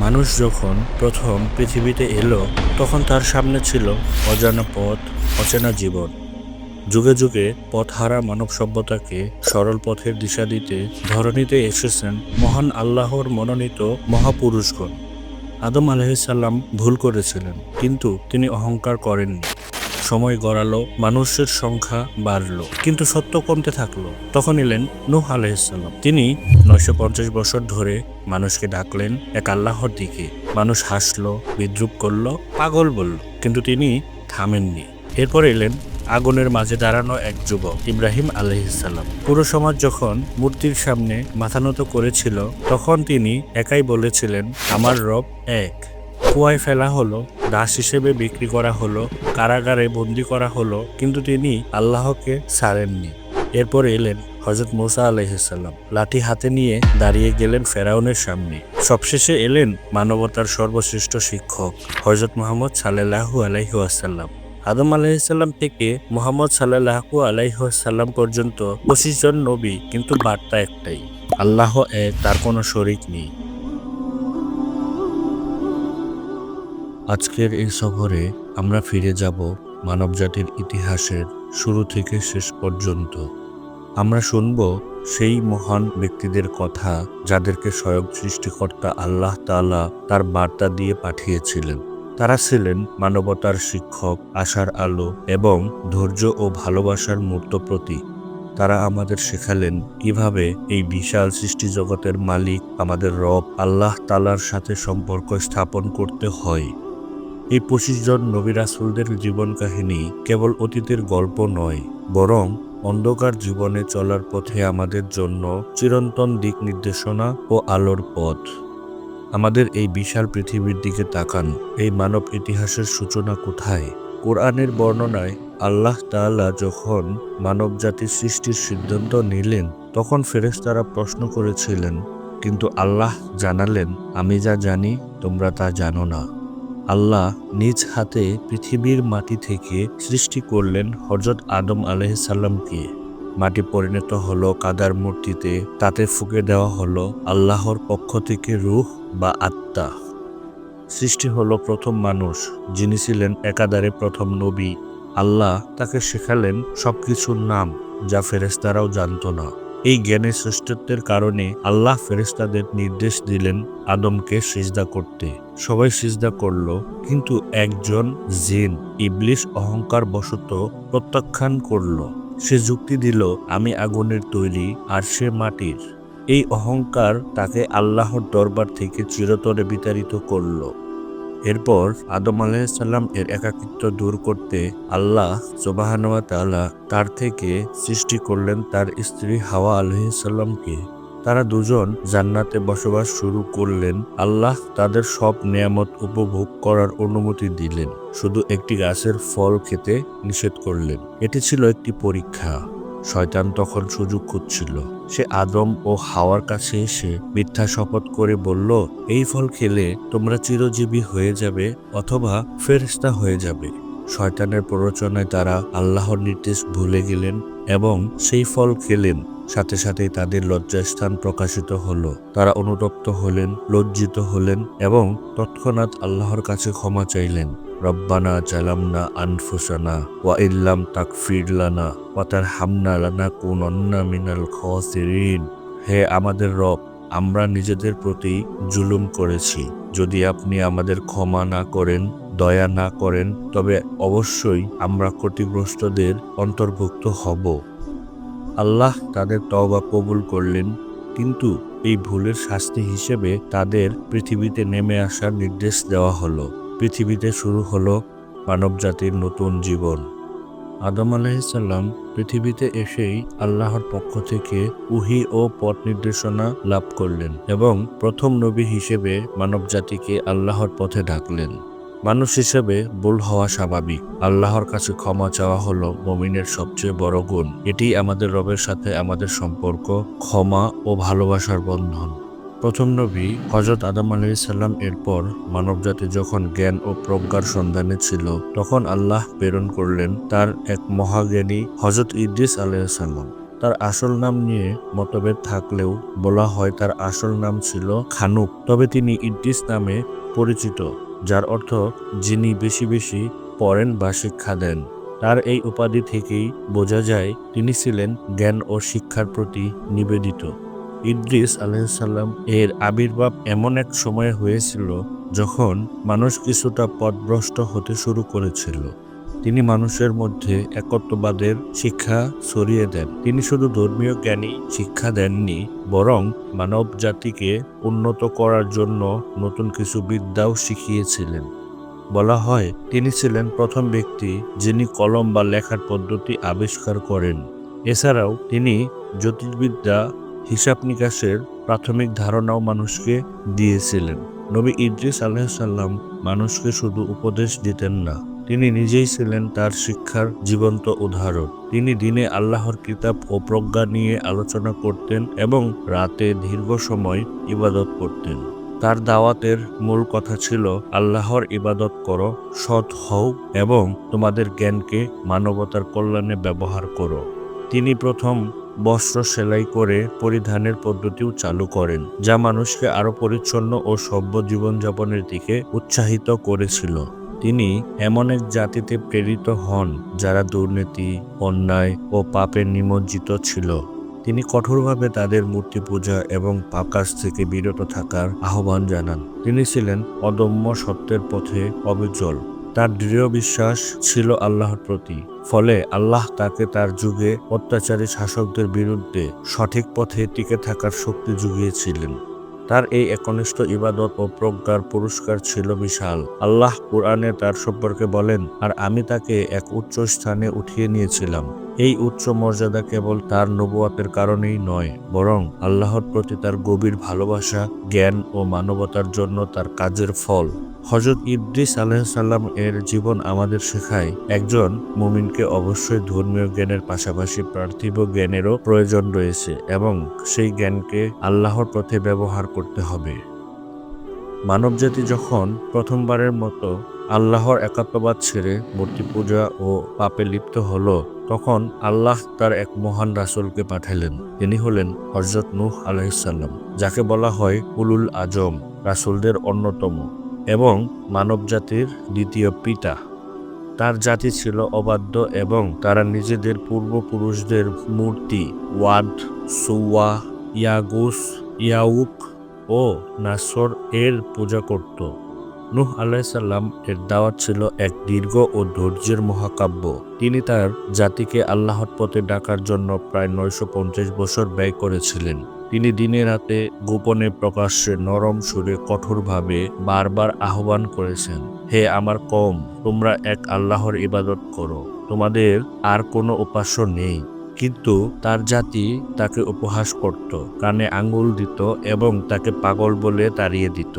মানুষ যখন প্রথম পৃথিবীতে এলো তখন তার সামনে ছিল অজানা পথ, অচেনা জীবন। যুগে যুগে পথহারা মানব সভ্যতাকে সরল পথের দিশা দিতে ধরণীতে এসেছেন মহান আল্লাহর মনোনীত মহাপুরুষগণ। আদম আলাইহিসসালাম ভুল করেছিলেন, কিন্তু তিনি অহংকার করেননি। সময় গড়ালো, মানুষের সংখ্যা বাড়লো, কিন্তু সত্য কমতে থাকলো। তখন এলেন নূহ আলাইহিসসালাম। তিনি 950 বছর ধরে মানুষকে ডাকলেন এক আল্লাহর দিকে। মানুষ হাসলো, বিদ্রুপ করলো, পাগল বলল, কিন্তু তিনি থামেননি। এরপর এলেন আগুনের মাঝে দাঁড়ানো এক যুবক, ইব্রাহিম আলাইহিসসালাম। পুরো সমাজ যখন মূর্তির সামনে মাথা নত করেছিল, তখন তিনি একাই বলেছিলেন, আমার রব এক। কুয়ায় ফেলা হলো, দাস হিসেবে বিক্রি করা হলো, কারাগারে বন্দী করা হলো, কিন্তু তিনি আল্লাহকে ছাড়েননি। এরপর এলেন হযরত মূসা আলাইহিসসালাম। লাঠি হাতে নিয়ে দাঁড়িয়ে গেলেন ফেরাউনের সামনে। সবশেষে এলেন মানবতার সর্বশ্রেষ্ঠ শিক্ষক হযরত মুহাম্মদ সাল্লাল্লাহু আলাইহি ওয়াসাল্লাম। আদম আলাইহিসসালাম থেকে মুহাম্মদ সাল্লাল্লাহু আলাইহি ওয়াসাল্লাম পর্যন্ত 25 জন নবী, কিন্তু বার্তা একটাই, আল্লাহ এক, তার কোনো শরীক নেই। আজকের এই সফরে আমরা ফিরে যাব মানবজাতির ইতিহাসের শুরু থেকে শেষ পর্যন্ত। আমরা শুনব সেই মহান ব্যক্তিদের কথা যাদেরকে স্বয়ং সৃষ্টিকর্তা আল্লাহ তাআলা তার বার্তা দিয়ে পাঠিয়েছিলেন। তারা ছিলেন মানবতার শিক্ষক, আশার আলো এবং ধৈর্য ও ভালোবাসার মূর্ত প্রতীক। তারা আমাদের শেখালেন কিভাবে এই বিশাল সৃষ্টি জগতের মালিক আমাদের রব আল্লাহ তাআলার সাথে সম্পর্ক স্থাপন করতে হয়। এই 25 জন নবী রাসূলদের জীবন কাহিনী কেবল অতীতের গল্প নয়, বরং অন্ধকার জীবনে চলার পথে আমাদের জন্য চিরন্তন দিক নির্দেশনা ও আলোর পথ। আমাদের এই বিশাল পৃথিবীর দিকে তাকান। এই মানব ইতিহাসের সূচনা কোথায়? কোরআনের বর্ণনায় আল্লাহ তাআলা যখন মানবজাতির সৃষ্টির সিদ্ধান্ত নিলেন, তখন ফেরেশতারা প্রশ্ন করেছিলেন, কিন্তু আল্লাহ জানালেন, আমি যা জানি তোমরা তা জানো না। আল্লাহ নিজ হাতে পৃথিবীর মাটি থেকে সৃষ্টি করলেন হযরত আদম আলাইহিসসালামকে। মাটি পরিণত হলো কাদার মূর্তিতে, তাতে ফুঁকে দেওয়া হলো আল্লাহর পক্ষ থেকে রূহ বা আত্মা। সৃষ্টি হলো প্রথম মানুষ, যিনি ছিলেন একাধারে প্রথম নবী। আল্লাহ তাকে শেখালেন সবকিছুর নাম, যা ফেরেশতারাও জানত না। এই জ্ঞানের শ্রেষ্ঠত্বের কারণে আল্লাহ ফেরেশতাদের নির্দেশ দিলেন আদমকে সিজদা করতে। সবাই সিজদা করল, কিন্তু একজন জিন, ইবলিস, অহংকার বশত প্রত্যাখ্যান করল। সে যুক্তি দিল, আমি আগুনের তৈরি আর সে মাটির। এই অহংকার তাকে আল্লাহর দরবার থেকে চিরতরে বিতাড়িত করল। এরপর আদম আলাইহিসসালাম এর একাকিত্ব দূর করতে আল্লাহ সুবহানাহু ওয়া তাআলা তার থেকে সৃষ্টি করলেন তার স্ত্রী হাওয়া আলাইহিসসালামকে। তারা দুজন জান্নাতে বসবাস শুরু করলেন। আল্লাহ তাদের সব নেয়ামত উপভোগ করার অনুমতি দিলেন, শুধু একটি গাছের ফল খেতে নিষেধ করলেন। এটি ছিল একটি পরীক্ষা। শয়তান তখন সুযোগ খুঁজছিল। সে আদম ও হাওয়ার কাছে এসে মিথ্যা শপথ করে বলল, এই ফল খেলে তোমরা চিরজীবী হয়ে যাবে অথবা ফেরেশতা হয়ে যাবে। শয়তানের প্ররোচনায় তারা আল্লাহর নির্দেশ ভুলে গেলেন এবং সেই ফল খেলেন। সাথে সাথেই তাদের লজ্জাস্থান প্রকাশিত হলো। তারা অনুতপ্ত হলেন, লজ্জিত হলেন এবং তৎক্ষণাৎ আল্লাহর কাছে ক্ষমা চাইলেন। রব্বানা জালামনা আনফুসানা ওয়া ইল্লাম তাগফির লানা ওয়া তারহামনা লানাকুনান্না মিনাল খাসিরিন। হে আমাদের রব, আমরা নিজেদের প্রতি জুলুম করেছি। যদি আপনি আমাদের ক্ষমা না করেন, দয়া না করেন, তবে অবশ্যই আমরা ক্ষতিগ্রস্তদের অন্তর্ভুক্ত হব। আল্লাহ তাদের তওবা কবুল করলেন, কিন্তু এই ভুলের শাস্তি হিসেবে তাদের পৃথিবীতে নেমে আসার নির্দেশ দেওয়া হলো। পৃথিবীতে শুরু হলো মানবজাতির নতুন জীবন। আদম আলাইহিসসালাম পৃথিবীতে এসেই আল্লাহর পক্ষ থেকে ওহী ও পথ নির্দেশনা লাভ করলেন এবং প্রথম নবী হিসেবে মানবজাতিকে আল্লাহর পথে ডাকলেন। মানুষ হিসেবে ভুল হওয়া স্বাভাবিক। আল্লাহর কাছে ক্ষমা চাওয়া হলো মুমিনের সবচেয়ে বড় গুণ। এটিই আমাদের রবের সাথে আমাদের সম্পর্ক, ক্ষমা ও ভালোবাসার বন্ধন। প্রথম নবী হযরত আদম আলাইহিসসালাম এরপর মানবজাতি যখন জ্ঞান ও প্রজ্ঞার সন্ধানে ছিল, তখন আল্লাহ প্রেরণ করলেন তার এক মহাজ্ঞানী হযরত ইদ্রিস আলাইহিসসালাম। তার আসল নাম নিয়ে মতভেদ থাকলেও বলা হয় তার আসল নাম ছিল খানুক। তবে তিনি ইদ্রিস নামে পরিচিত, যার অর্থ যিনি বেশি বেশি পড়েন বা শিক্ষা দেন। তার এই উপাধি থেকেই বোঝা যায় তিনি ছিলেন জ্ঞান ও শিক্ষার প্রতি নিবেদিত। ইদ্রিস আলাইহিসসালাম এর আবির্ভাব এমন এক সময়ে হয়েছিল যখন মানুষ কিছুটা পথভ্রষ্ট হতে শুরু করেছিল। তিনি মানুষের মধ্যে একত্ববাদের শিক্ষা ছড়িয়ে দেন। তিনি শুধু ধর্মীয় জ্ঞানই শিক্ষা দেননি, বরং মানব জাতিকে উন্নত করার জন্য নতুন কিছু বিদ্যাও শিখিয়েছিলেন। বলা হয় তিনি ছিলেন প্রথম ব্যক্তি যিনি কলম বা লেখার পদ্ধতি আবিষ্কার করেন। এছাড়াও তিনি জ্যোতির্বিদ্যা, হিসাব নিকাশের প্রাথমিক ধারণাও মানুষকে দিয়েছিলেন। নবী ইদ্রিস আলাইহিসসালাম মানুষকে শুধু উপদেশ দিতেন না, তিনি নিজেই ছিলেন তার শিক্ষার জীবন্ত উদাহরণ। তিনি দিনে আল্লাহর কিতাব ও প্রজ্ঞা নিয়ে আলোচনা করতেন এবং রাতে দীর্ঘ সময় ইবাদত করতেন। তার দাওয়াতের মূল কথা ছিল আল্লাহর ইবাদত করো, সৎ হও এবং তোমাদের জ্ঞানকে মানবতার কল্যাণে ব্যবহার করো। তিনি প্রথম বস্ত্র সেলাই করে পরিধানের পদ্ধতিও চালু করেন, যা মানুষকে আরো পরিচ্ছন্ন ও সভ্য জীবনযাপনের দিকে উৎসাহিত করেছিল। তিনি এমন এক জাতিতে প্রেরিত হন যারা দুর্নীতি, অন্যায় ও পাপে নিমজ্জিত ছিল। তিনি কঠোরভাবে তাদের মূর্তি পূজা এবং পাপ কাজ থেকে বিরত থাকার আহ্বান জানান। তিনি ছিলেন অদম্য সত্যের পথে অবিচল। তার দৃঢ় বিশ্বাস ছিল আল্লাহর প্রতি, ফলে আল্লাহ তাকে তার যুগে অত্যাচারী শাসকদের বিরুদ্ধে সঠিক পথে টিকে থাকার শক্তি জুগিয়েছিলেন। তার এই একনিষ্ঠ ইবাদত ও প্রজ্ঞার পুরস্কার ছিল বিশাল। আল্লাহ কুরআনে তার সম্পর্কে বলেন, আর আমি তাকে এক উচ্চ স্থানে উঠিয়ে নিয়েছিলাম। এই উচ্চ মর্যাদা কেবল তার নবুয়তের কারণেই নয়, বরং আল্লাহর প্রতি তার গভীর ভালোবাসা, জ্ঞান ও মানবতার জন্য তার কাজের ফল। হযরত ইদ্রিস আলাইহিসসালাম এর জীবন আমাদের শেখায় একজন মুমিনকে অবশ্যই ধর্মীয় জ্ঞানের পাশাপাশি পার্থিব জ্ঞানেরও প্রয়োজন রয়েছে এবং সেই জ্ঞানকে আল্লাহর পথে ব্যবহার করতে হবে। মানবজাতি যখন প্রথমবারের মতো আল্লাহর একাত্মবাদ ছেড়ে মূর্তি পূজা ও পাপে লিপ্ত হলো, তখন আল্লাহ তার এক মহান রাসূলকে পাঠালেন। তিনি হলেন হযরত নূহ আলাইহিসসালাম, যাকে বলা হয় উলুল আজম, রাসূলদের অন্যতম এবং মানবজাতির দ্বিতীয় পিতা। তার জাতি ছিল অবাধ্য এবং তারা নিজেদের পূর্বপুরুষদের মূর্তি ওয়াদ, সুওয়া, ইয়াগুস, ইয়াউক ও নাসর এর পূজা করত। নূহ আলাইহিসসালাম এর দাওয়াত ছিল এক দীর্ঘ ও ধৈর্যের মহাকাব্য। তিনি তার জাতিকে আল্লাহর পথে ডাকার জন্য প্রায় 950 বছর ব্যয় করেছিলেন। তিনি দিনে রাতে গোপনে প্রকাশ্যে নরম সুরে কঠোরভাবে বারবার আহ্বান করেছেন, হে আমার কওম, তোমরা এক আল্লাহর ইবাদত করো, তোমাদের আর কোনো উপাস্য নেই। কিন্তু তার জাতি তাকে উপহাস করত, কানে আঙ্গুল দিত এবং তাকে পাগল বলে তাড়িয়ে দিত।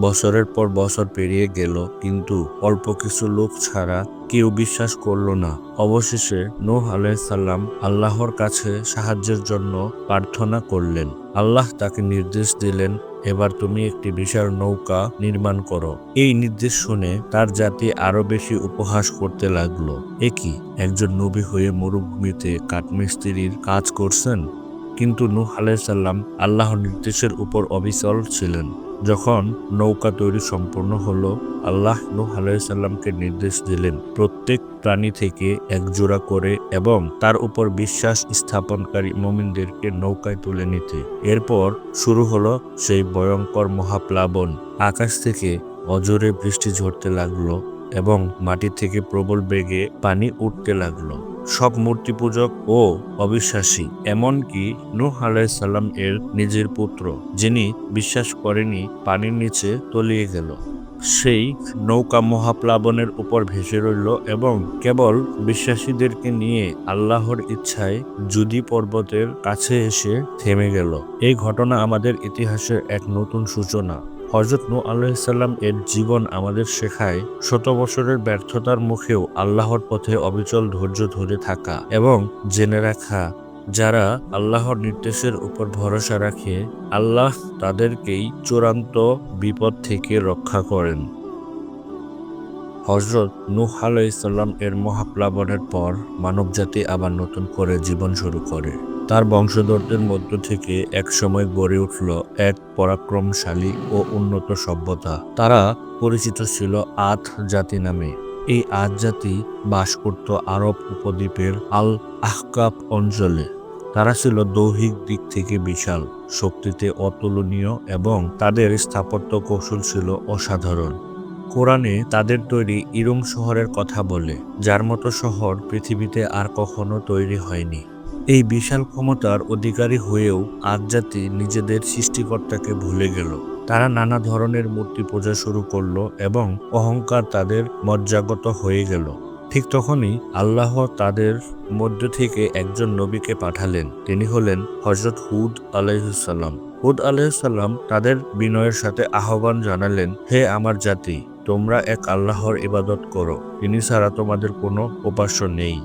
বছরের পর বছর পেরিয়ে গেল, কিন্তু অল্প কিছু লোক ছাড়া কেউ বিশ্বাস করল না। অবশেষে নূহ আলাইহিসসালাম আল্লাহর কাছে সাহায্যের জন্য প্রার্থনা করলেন। আল্লাহ তাকে নির্দেশ দিলেন, এবার তুমি একটি বিশাল নৌকা নির্মাণ করো। এই নির্দেশ শুনে তার জাতি আরো বেশি উপহাস করতে লাগলো। একই একজন নবী হয়ে মরুভূমিতে কাঠমিস্ত্রির কাজ করছেন? কিন্তু নূহ আলাইহিসসালাম আল্লাহর নির্দেশের উপর অবিচল ছিলেন। যখন নৌকা তৈরি সম্পূর্ণ হলো, আল্লাহ নূহ আলাইহিসসালামকে নির্দেশ দিলেন প্রত্যেক প্রাণী থেকে এক জোড়া করে এবং তার উপর বিশ্বাস স্থাপনকারী মুমিনদেরকে নৌকায় তুলে নিতে। এরপর শুরু হলো সেই ভয়ঙ্কর মহাপ্লাবন। আকাশ থেকে অজোরে বৃষ্টি ঝরতে লাগলো এবং মাটি থেকে প্রবল বেগে পানি উঠতে লাগলো। সব মূর্তি পূজক ও অবিশ্বাসী, এমনকি নূহ আলাইহিসসালাম এর নিজের পুত্র, যিনি বিশ্বাস করেনি, পানির নিচে তলিয়ে গেল। সেই নৌকা মহাপ্লাবনের উপর ভেসে রইল এবং কেবল বিশ্বাসীদেরকে নিয়ে আল্লাহর ইচ্ছায় জুদি পর্বতের কাছে এসে থেমে গেল। এই ঘটনা আমাদের ইতিহাসের এক নতুন সূচনা। হযরত নূহ আলাইহিসসালাম এর জীবন আমাদের শেখায় শত বছরের ব্যর্থতার মুখেও আল্লাহর পথে অবিচল ধৈর্য ধরে থাকা এবং জেনে রাখা, যারা আল্লাহর নির্দেশের উপর ভরসা রাখে, আল্লাহ তাদেরকেই চূড়ান্ত বিপদ থেকে রক্ষা করেন। হযরত নূহ আলাইহিস সালাম এর মহাপ্লাবনের পর মানবজাতি আবার নতুন করে জীবন শুরু করে। তার বংশধরদের মধ্য থেকে একসময় গড়ে উঠল এক পরাক্রমশালী ও উন্নত সভ্যতা। তারা পরিচিত ছিল আদ জাতি নামে। এই আদ জাতি বাস করত আরব উপদ্বীপের আল আহকাব অঞ্চলে। তারা ছিল দৈহিক দিক থেকে বিশাল, শক্তিতে অতুলনীয় এবং তাদের স্থাপত্য কৌশল ছিল অসাধারণ। কোরআনে তাদের তৈরি ইরম শহরের কথা বলে, যার মতো শহর পৃথিবীতে আর কখনো তৈরি হয়নি। এই বিশাল ক্ষমতার অধিকারী হয়েও আদ জাতি নিজেদের সৃষ্টিকর্তাকে ভুলে গেল। তারা নানা ধরনের মূর্তি পূজা শুরু করলো এবং অহংকার তাদের মজ্জাগত হয়ে গেল। ঠিক তখনই আল্লাহ তাদের মধ্য থেকে একজন নবীকে পাঠালেন। তিনি হলেন হযরত হুদ আলাইহিস সালাম। হুদ আলাইহিস সালাম তাদের বিনয়ের সাথে আহ্বান জানালেন, হে আমার জাতি, তোমরা এক আল্লাহর ইবাদত করো, তিনি ছাড়া তোমাদের কোনো উপাস্য নেই।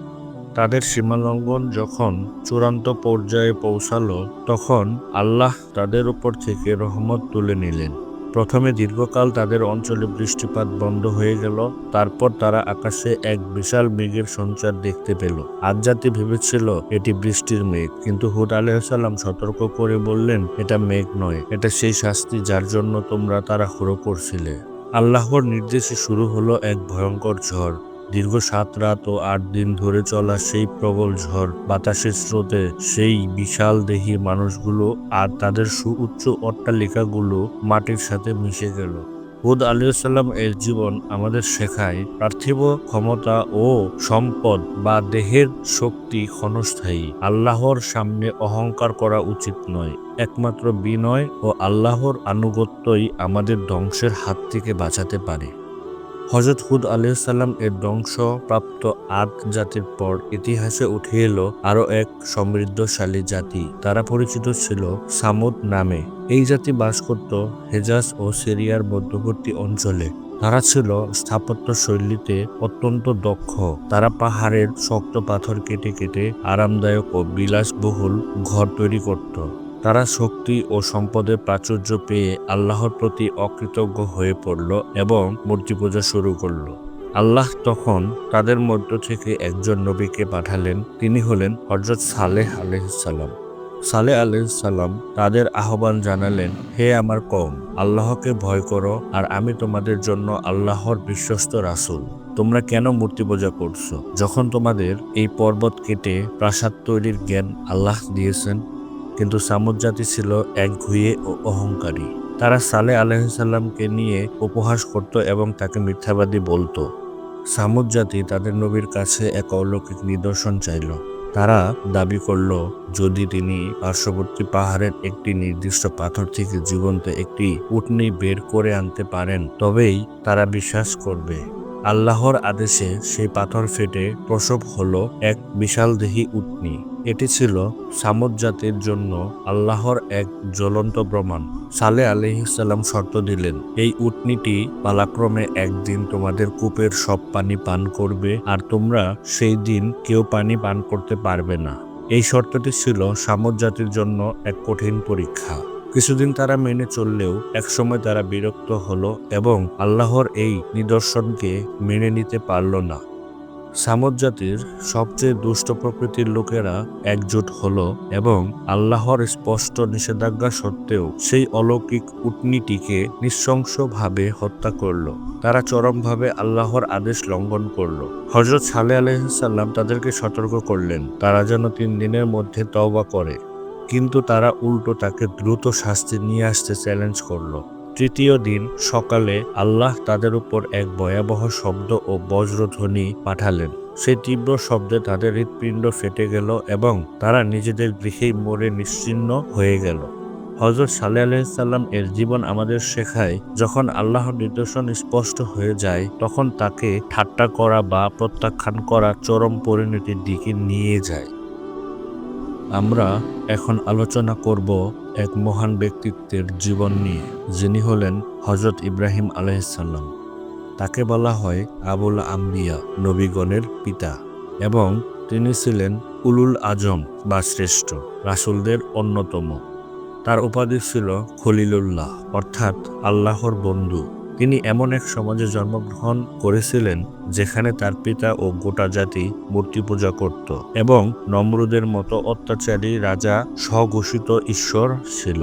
তাদের সীমালঙ্ঘন যখন চূড়ান্ত পর্যায়ে পৌঁছালো, তখন আল্লাহ তাদের উপর থেকে রহমত তুলে নিলেন। প্রথমে দীর্ঘকাল তাদের অঞ্চলে বৃষ্টিপাত বন্ধ হয়ে গেল। তারপর তারা আকাশে এক বিশাল মেঘের সঞ্চার দেখতে পেল। আদ জাতি ভেবেছিল এটি বৃষ্টির মেঘ, কিন্তু হুদ আলাইহিস সালাম সতর্ক করে বললেন, এটা মেঘ নয়, এটা সেই শাস্তি যার জন্য তোমরা তাড়াহুড়ো করছিলে। আল্লাহর নির্দেশে শুরু হলো এক ভয়ঙ্কর ঝড়। দীর্ঘ 7 রাত ও 8 দিন ধরে চলা সেই প্রবল ঝড় বাতাসের স্রোতে সেই বিশাল দেহী মানুষগুলো আর তাদের সুউচ্চ অট্টালিকাগুলো মাটির সাথে মিশে গেল। হুদ আলাইহিস সালাম এর জীবন আমাদের শেখায়, পার্থিব ক্ষমতা ও সম্পদ বা দেহের শক্তি ক্ষণস্থায়ী। আল্লাহর সামনে অহংকার করা উচিত নয়। একমাত্র বিনয় ও আল্লাহর আনুগত্যই আমাদের ধ্বংসের হাত থেকে বাঁচাতে পারে। হযরত হুদ আলাইহিস সালাম এর ধ্বংসপ্রাপ্ত আদ জাতির পর ইতিহাসে উঠে এলো আরো এক সমৃদ্ধশালী জাতি। তারা পরিচিত ছিল সামুদ নামে। এই জাতি বাস করত হেজাজ ও সিরিয়ার মধ্যবর্তী অঞ্চলে। তারা ছিল স্থাপত্য শৈলীতে অত্যন্ত দক্ষ। তারা পাহাড়ের শক্ত পাথর কেটে কেটে আরামদায়ক ও বিলাসবহুল ঘর তৈরি করত। তারা শক্তি ও সম্পদের প্রাচুর্য পেয়ে আল্লাহর প্রতি অকৃতজ্ঞ হয়ে পড়ল এবং মূর্তি পূজা শুরু করল। আল্লাহ তখন তাদের মধ্য থেকে একজন নবীকে পাঠালেন। তিনি হলেন হযরত সালেহ আলাইহিস সালাম। সালেহ আলাইহিস সালাম তাদের আহ্বান জানালেন, হে আমার কওম, আল্লাহকে ভয় করো, আর আমি তোমাদের জন্য আল্লাহর বিশ্বস্ত রাসূল। তোমরা কেন মূর্তি পূজা করছো, যখন তোমাদের এই পর্বত কেটে প্রাসাদ তৈরির জ্ঞান আল্লাহ দিয়েছেন? কিন্তু সামুদ জাতি ছিল একগুঁয়ে ও অহংকারী। তারা সালেহ আলাইহিস সালামকে নিয়ে উপহাস করত এবং তাকে মিথ্যাবাদী বলতো। সামুদ জাতি তাদের নবীর কাছে এক অলৌকিক নিদর্শন চাইল। তারা দাবি করল, যদি তিনি পার্শ্ববর্তী পাহাড়ের একটি নির্দিষ্ট পাথর থেকে জীবন্ত একটি উটনী বের করে আনতে পারেন, তবেই তারা বিশ্বাস করবে। আল্লাহর আদেশে সেই পাথর ফেটে প্রসব হলো এক বিশালদেহী উটনী। এটি ছিল সামুদ জাতির জন্য আল্লাহর এক জ্বলন্ত প্রমাণ। সালেহ আলাইহিস সালাম শর্ত দিলেন, এই উটনীটি পালাক্রমে একদিন তোমাদের কূপের সব পানি পান করবে, আর তোমরা সেই দিন কেউ পানি পান করতে পারবে না। এই শর্তটি ছিল সামুদ জাতির জন্য এক কঠিন পরীক্ষা। কিছুদিন তারা মেনে চললেও একসময় তারা বিরক্ত হলো এবং আল্লাহর এই নিদর্শনকে মেনে নিতে পারল না। সামুদ জাতির সবচেয়ে দুষ্ট প্রকৃতির লোকেরা একজোট হলো এবং আল্লাহর স্পষ্ট নিষেধাজ্ঞা সত্ত্বেও সেই অলৌকিক উটনীটিকে নৃশংসভাবে হত্যা করল। তারা চরমভাবে আল্লাহর আদেশ লঙ্ঘন করল। হযরত সালেহ আলাইহিস সালাম তাদেরকে সতর্ক করলেন তারা যেন 3 দিনের মধ্যে তওবা করে, কিন্তু তারা উল্টো তাকে দ্রুত শাস্তি নিয়ে আসতে চ্যালেঞ্জ করল। তৃতীয় দিন সকালে আল্লাহ তাদের উপর এক ভয়াবহ শব্দ ও বজ্রধ্বনি পাঠালেন। সেই তীব্র শব্দে তাদের হৃৎপিণ্ড ফেটে গেল এবং তারা নিজেদের গৃহেই মরে নিশ্চিহ্ন হয়ে গেল। হযরত সালেহ আলাইহিস সালাম এর জীবন আমাদের শেখায়, যখন আল্লাহর নিদর্শন স্পষ্ট হয়ে যায়, তখন তাকে ঠাট্টা করা বা প্রত্যাখ্যান করা চরম পরিণতির দিকে নিয়ে যায়। আমরা এখন আলোচনা করব এক মহান ব্যক্তিত্বের জীবন নিয়ে, যিনি হলেন হযরত ইব্রাহিম আলাইহিস সালাম। তাকে বলা হয় আবুল আম্বিয়া, নবীগণের পিতা, এবং তিনি ছিলেন উলুল আজম বা শ্রেষ্ঠ রাসূলদের অন্যতম। তার উপাধি ছিল খলিলুল্লাহ, অর্থাৎ আল্লাহর বন্ধু। তিনি এমন এক সমাজে জন্মগ্রহণ করেছিলেন যেখানে তার পিতা ও গোটা জাতি মূর্তি পূজা করত এবং নমরুদের মতো অত্যাচারী রাজা স্বঘোষিত ঈশ্বর ছিল।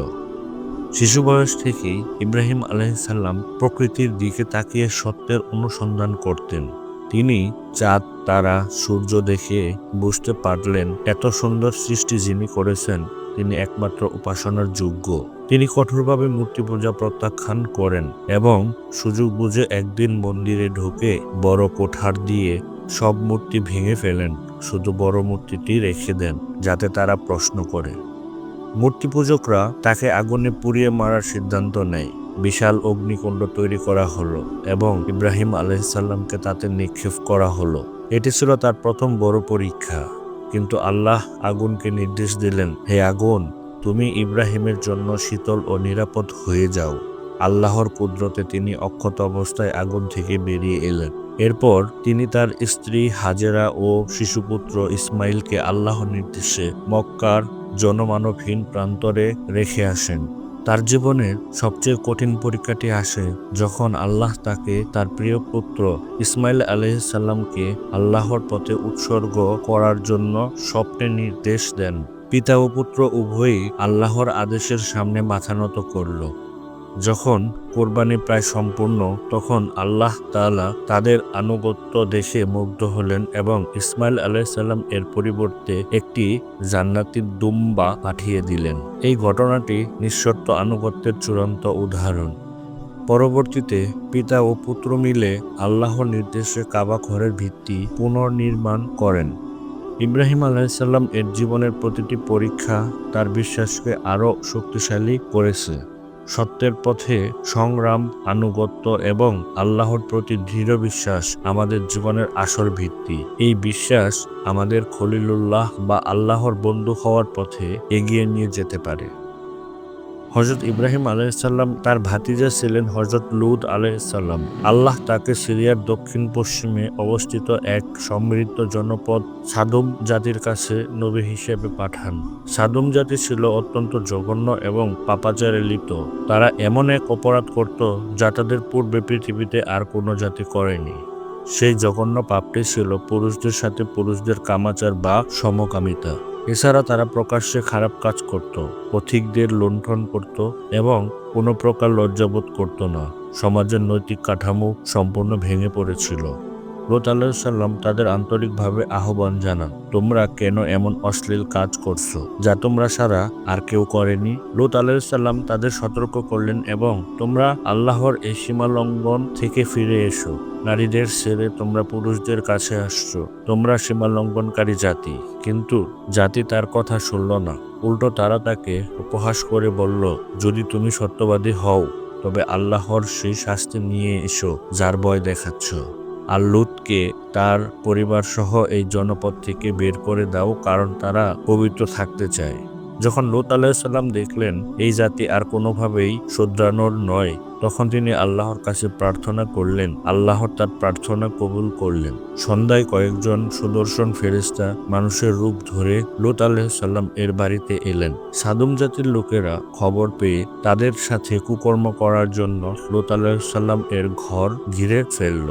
শিশু বয়স থেকেই ইব্রাহিম আলাইহিসসালাম প্রকৃতির দিকে তাকিয়ে সত্যের অনুসন্ধান করতেন। তিনি চাঁদ, তারা, সূর্য দেখে বুঝতে পারলেন এত সুন্দর সৃষ্টি যিনি করেছেন তিনি একমাত্র উপাসনার যোগ্য। তিনি কঠোরভাবে মূর্তি পূজা প্রত্যাখ্যান করেন এবং সুযোগ বুঝে একদিন মন্দিরে ঢুকে বড় কোঠার দিয়ে সব মূর্তি ভেঙে ফেলেন, শুধু বড় মূর্তিটি রেখে দেন যাতে তারা প্রশ্ন করে। মূর্তি পূজকরা তাকে আগুনে পুড়িয়ে মারার সিদ্ধান্ত নেয়। বিশাল অগ্নিকুণ্ড তৈরি করা হলো এবং ইব্রাহিম আলাইহিসসালামকে তাতে নিক্ষেপ করা হলো। এটি ছিল তার প্রথম বড় পরীক্ষা। কিন্তু আল্লাহ আগুনকে নির্দেশ দিলেন, হে আগুন, তুমি ইব্রাহিমের জন্য শীতল ও নিরাপদ হয়ে যাও। আল্লাহর কুদরতে তিনি অক্ষত অবস্থায় আগুন থেকে বেরিয়ে এলেন। এরপর তিনি তার স্ত্রী হাজেরা ও শিশুপুত্র ইসমাইলকে আল্লাহর নির্দেশে মক্কার জনমানবহীন প্রান্তরে রেখে আসেন। তার জীবনের সবচেয়ে কঠিন পরীক্ষাটি আসে যখন আল্লাহ তাকে তার প্রিয় পুত্র ইসমাইল আলাইহিসসালামকে আল্লাহর পথে উৎসর্গ করার জন্য স্বপ্নে নির্দেশ দেন। পিতা ও পুত্র উভয়ই আল্লাহর আদেশের সামনে মাথা নত করল। যখন কোরবানি প্রায় সম্পূর্ণ তখন আল্লাহ তাআলা তাদের আনুগত্য দেখে মুগ্ধ হলেন এবং ইসমাইল আলাইহিসসালাম এর পরিবর্তে একটি জান্নাতি দুম্বা পাঠিয়ে দিলেন। এই ঘটনাটি নিঃশর্ত আনুগত্যের চূড়ান্ত উদাহরণ। পরবর্তীতে পিতা ও পুত্র মিলে আল্লাহর নির্দেশে কাবা ঘরের ভিত্তি পুনর্নির্মাণ করেন। ইব্রাহিম আলাইহিসসালাম এর জীবনের প্রতিটি পরীক্ষা তার বিশ্বাসকে আরও শক্তিশালী করেছে। সত্যের পথে সংগ্রাম, আনুগত্য এবং আল্লাহর প্রতি দৃঢ় বিশ্বাস আমাদের জীবনের আসল ভিত্তি। এই বিশ্বাস আমাদের খলিলুল্লাহ বা আল্লাহর বন্ধু হওয়ার পথে এগিয়ে নিয়ে যেতে পারে। হযরত ইব্রাহিম আলাইহিসসালাম তার ভাতিজা ছিলেন হযরত লূত আলাইহিসসালাম। আল্লাহ তাকে সিরিয়ার দক্ষিণ পশ্চিমে অবস্থিত এক সমৃদ্ধ জনপদ সাদুম জাতির কাছে নবী হিসেবে পাঠান। সাদুম জাতি ছিল অত্যন্ত জঘন্য এবং পাপাচারে লিপ্ত। তারা এমন এক অপরাধ করত যা তাদের পূর্বে পৃথিবীতে আর কোনো জাতি করেনি। সেই জঘন্য পাপটি ছিল পুরুষদের সাথে পুরুষদের কামাচার বা সমকামিতা। এছাড়া তারা প্রকাশ্যে খারাপ কাজ করত, পথিকদের লুণ্ঠন করত এবং কোনো প্রকার লজ্জাবোধ করত না। সমাজের নৈতিক কাঠামো সম্পূর্ণ ভেঙে পড়েছিল। লূত আলাইহিসসালাম তাদের আন্তরিকভাবে আহ্বান জানান, তোমরা কেন এমন অশ্লীল কাজ করছো যা তোমরা ছাড়া আর কেউ করেনি? লূত আলাইহিসসালাম তাদের সতর্ক করলেন এবং তোমরা আল্লাহর এই সীমা লঙ্ঘন থেকে ফিরে এসো। নারীদের ছেড়ে তোমরা পুরুষদের কাছে আসছো। তোমরা সীমা লঙ্ঘনকারী জাতি। কিন্তু জাতি তার কথা শুনল না। উল্টো তারা তাকে উপহাস করে বলল, যদি তুমি সত্যবাদী হও তবে আল্লাহর সেই শাস্তি নিয়ে এসো যার ভয় দেখাচ্ছ। আর লূতকে তার পরিবার সহ এই জনপদ থেকে বের করে দাও, কারণ তারা পবিত্র থাকতে চায়। যখন লূত আলাইহিসসালাম দেখলেন এই জাতি আর কোনোভাবেই শুধরানোর নয়, তখন তিনি আল্লাহর কাছে প্রার্থনা করলেন। আল্লাহ তার প্রার্থনা কবুল করলেন। সন্ধ্যায় কয়েকজন সুদর্শন ফেরেশতা মানুষের রূপ ধরে লূত আলাইহিসসালাম এর বাড়িতে এলেন। সাদুম জাতির লোকেরা খবর পেয়ে তাদের সাথে কুকর্ম করার জন্য লূত আলাইহিসসালাম এর ঘর ঘিরে ফেলল।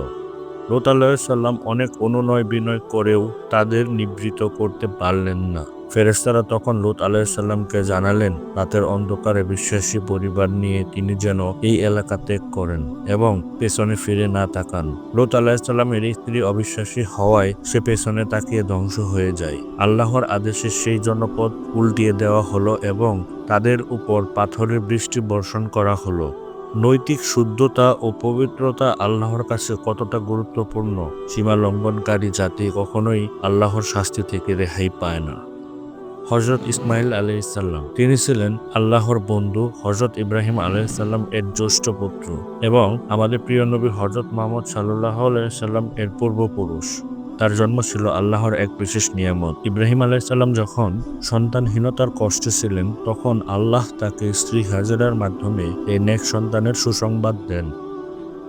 লূত আলাইহিসসালাম অনেক অনুনয় বিনয় করেও তাদের নিবৃত্ত করতে পারলেন না। ফেরেশতারা তখন লূত আলাইহিসসালামকে জানালেন রাতের অন্ধকারে বিশ্বাসী পরিবার নিয়ে তিনি যেন এই এলাকা ত্যাগ করেন এবং পেছনে ফিরে না তাকান। লূত আলাইহিসসালামের স্ত্রী অবিশ্বাসী হওয়ায় সে পেছনে তাকিয়ে ধ্বংস হয়ে যায়। আল্লাহর আদেশে সেই জনপদ উল্টিয়ে দেওয়া হলো এবং তাদের উপর পাথরের বৃষ্টি বর্ষণ করা হলো। নৈতিক শুদ্ধতা ও পবিত্রতা আল্লাহর কাছে কতটা গুরুত্বপূর্ণ, সীমা লঙ্ঘনকারী জাতি কখনোই আল্লাহর শাস্তি থেকে রেহাই পায় না। হযরত ইসমাইল আলাইহিসসালাম তিনি ছিলেন আল্লাহর বন্ধু হযরত ইব্রাহিম আলাইহিসসালাম এর জ্যেষ্ঠ পুত্র এবং আমাদের প্রিয় নবী হযরত মুহাম্মদ সাল্লাল্লাহু আলাইহি সাল্লাম এর পূর্বপুরুষ। তার জন্ম ছিল আল্লাহর এক বিশেষ নিয়ামত। ইব্রাহিম আলাইহিসসালাম যখন সন্তানহীনতার কষ্টে ছিলেন তখন আল্লাহ তাকে স্ত্রী হাজেরার মাধ্যমে এই নেক সন্তানের সুসংবাদ দেন।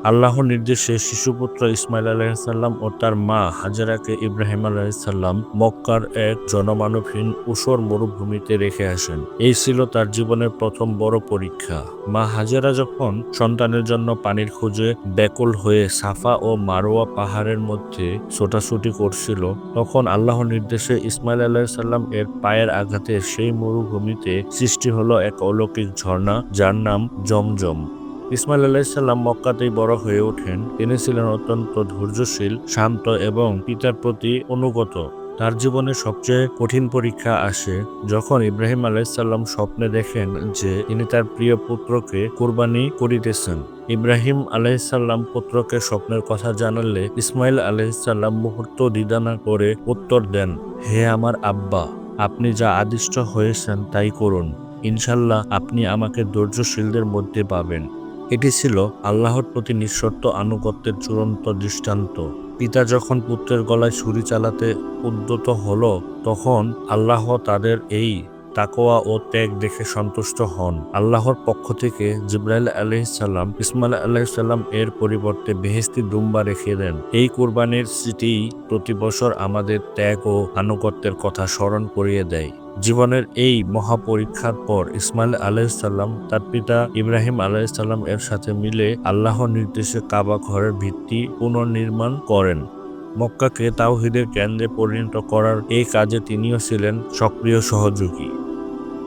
আল্লাহর নির্দেশে শিশুপুত্র ইসমাইল আলাইহিসসালাম ও তার মা হাজেরাকে ইব্রাহিম আলাইহিসসালাম মক্কার এক জনমানবহীন ঊষর মরুভূমিতে রেখে আসেন। এই ছিল তার জীবনের প্রথম বড় পরীক্ষা। মা হাজেরা যখন সন্তানের জন্য পানির খোঁজে ব্যাকুল হয়ে সাফা ও মারোয়া পাহাড়ের মধ্যে ছোটাছুটি করছিল, তখন আল্লাহর নির্দেশে ইসমাইল আলাইহিসসালাম এর পায়ের আঘাতে সেই মরুভূমিতে সৃষ্টি হলো এক অলৌকিক ঝর্ণা, যার নাম জমজম। ইসমাইল আলাইহিসসালাম মক্কাতেই বড় হয়ে ওঠেন। তিনি ছিলেন অত্যন্ত ধৈর্যশীল, শান্ত এবং পিতার প্রতি অনুগত। তার জীবনে সবচেয়ে কঠিন পরীক্ষা আসে যখন ইব্রাহিম আলাইহিসসালাম স্বপ্নে দেখেন যে তিনি তার প্রিয় পুত্রকে কুরবানি করিতেছেন। ইব্রাহিম আলাইহিসসালাম পুত্রকে স্বপ্নের কথা জানালে ইসমাইল আলাইহিসসালাম মুহূর্ত দ্বিধা না করে উত্তর দেন, হে আমার আব্বা, আপনি যা আদিষ্ট হয়েছেন তাই করুন। ইনশাল্লাহ আপনি আমাকে ধৈর্যশীলদের মধ্যে পাবেন। এটি ছিল আল্লাহর প্রতি নিঃশর্ত আনুগত্যের চূড়ান্ত দৃষ্টান্ত। পিতা যখন পুত্রের গলায় ছুরি চালাতে উদ্যত হলো, তখন আল্লাহ তাদের এই তাকওয়া ও ত্যাগ দেখে সন্তুষ্ট হন। আল্লাহর পক্ষ থেকে জিবরাইল আলাইহিসসালাম ইসমাইল আলাইহিসসালাম এর পরিবর্তে বেহেশতি দুম্বা রেখে দেন। এই কুরবানির স্মৃতি প্রতি বছর আমাদের ত্যাগ ও আনুগত্যের কথা স্মরণ করিয়ে দেয়। জীবনের এই মহাপরীক্ষার পর ইসমাইল আলাইহিসসালাম তার পিতা ইব্রাহিম আলাইহিসসালাম এর সাথে মিলে আল্লাহর নির্দেশে কাবা ঘরের ভিত্তি পুনর্নির্মাণ করেন। মক্কাকে তাওহীদের কেন্দ্রে পরিণত করার এই কাজে তিনিও ছিলেন সক্রিয় সহযোগী।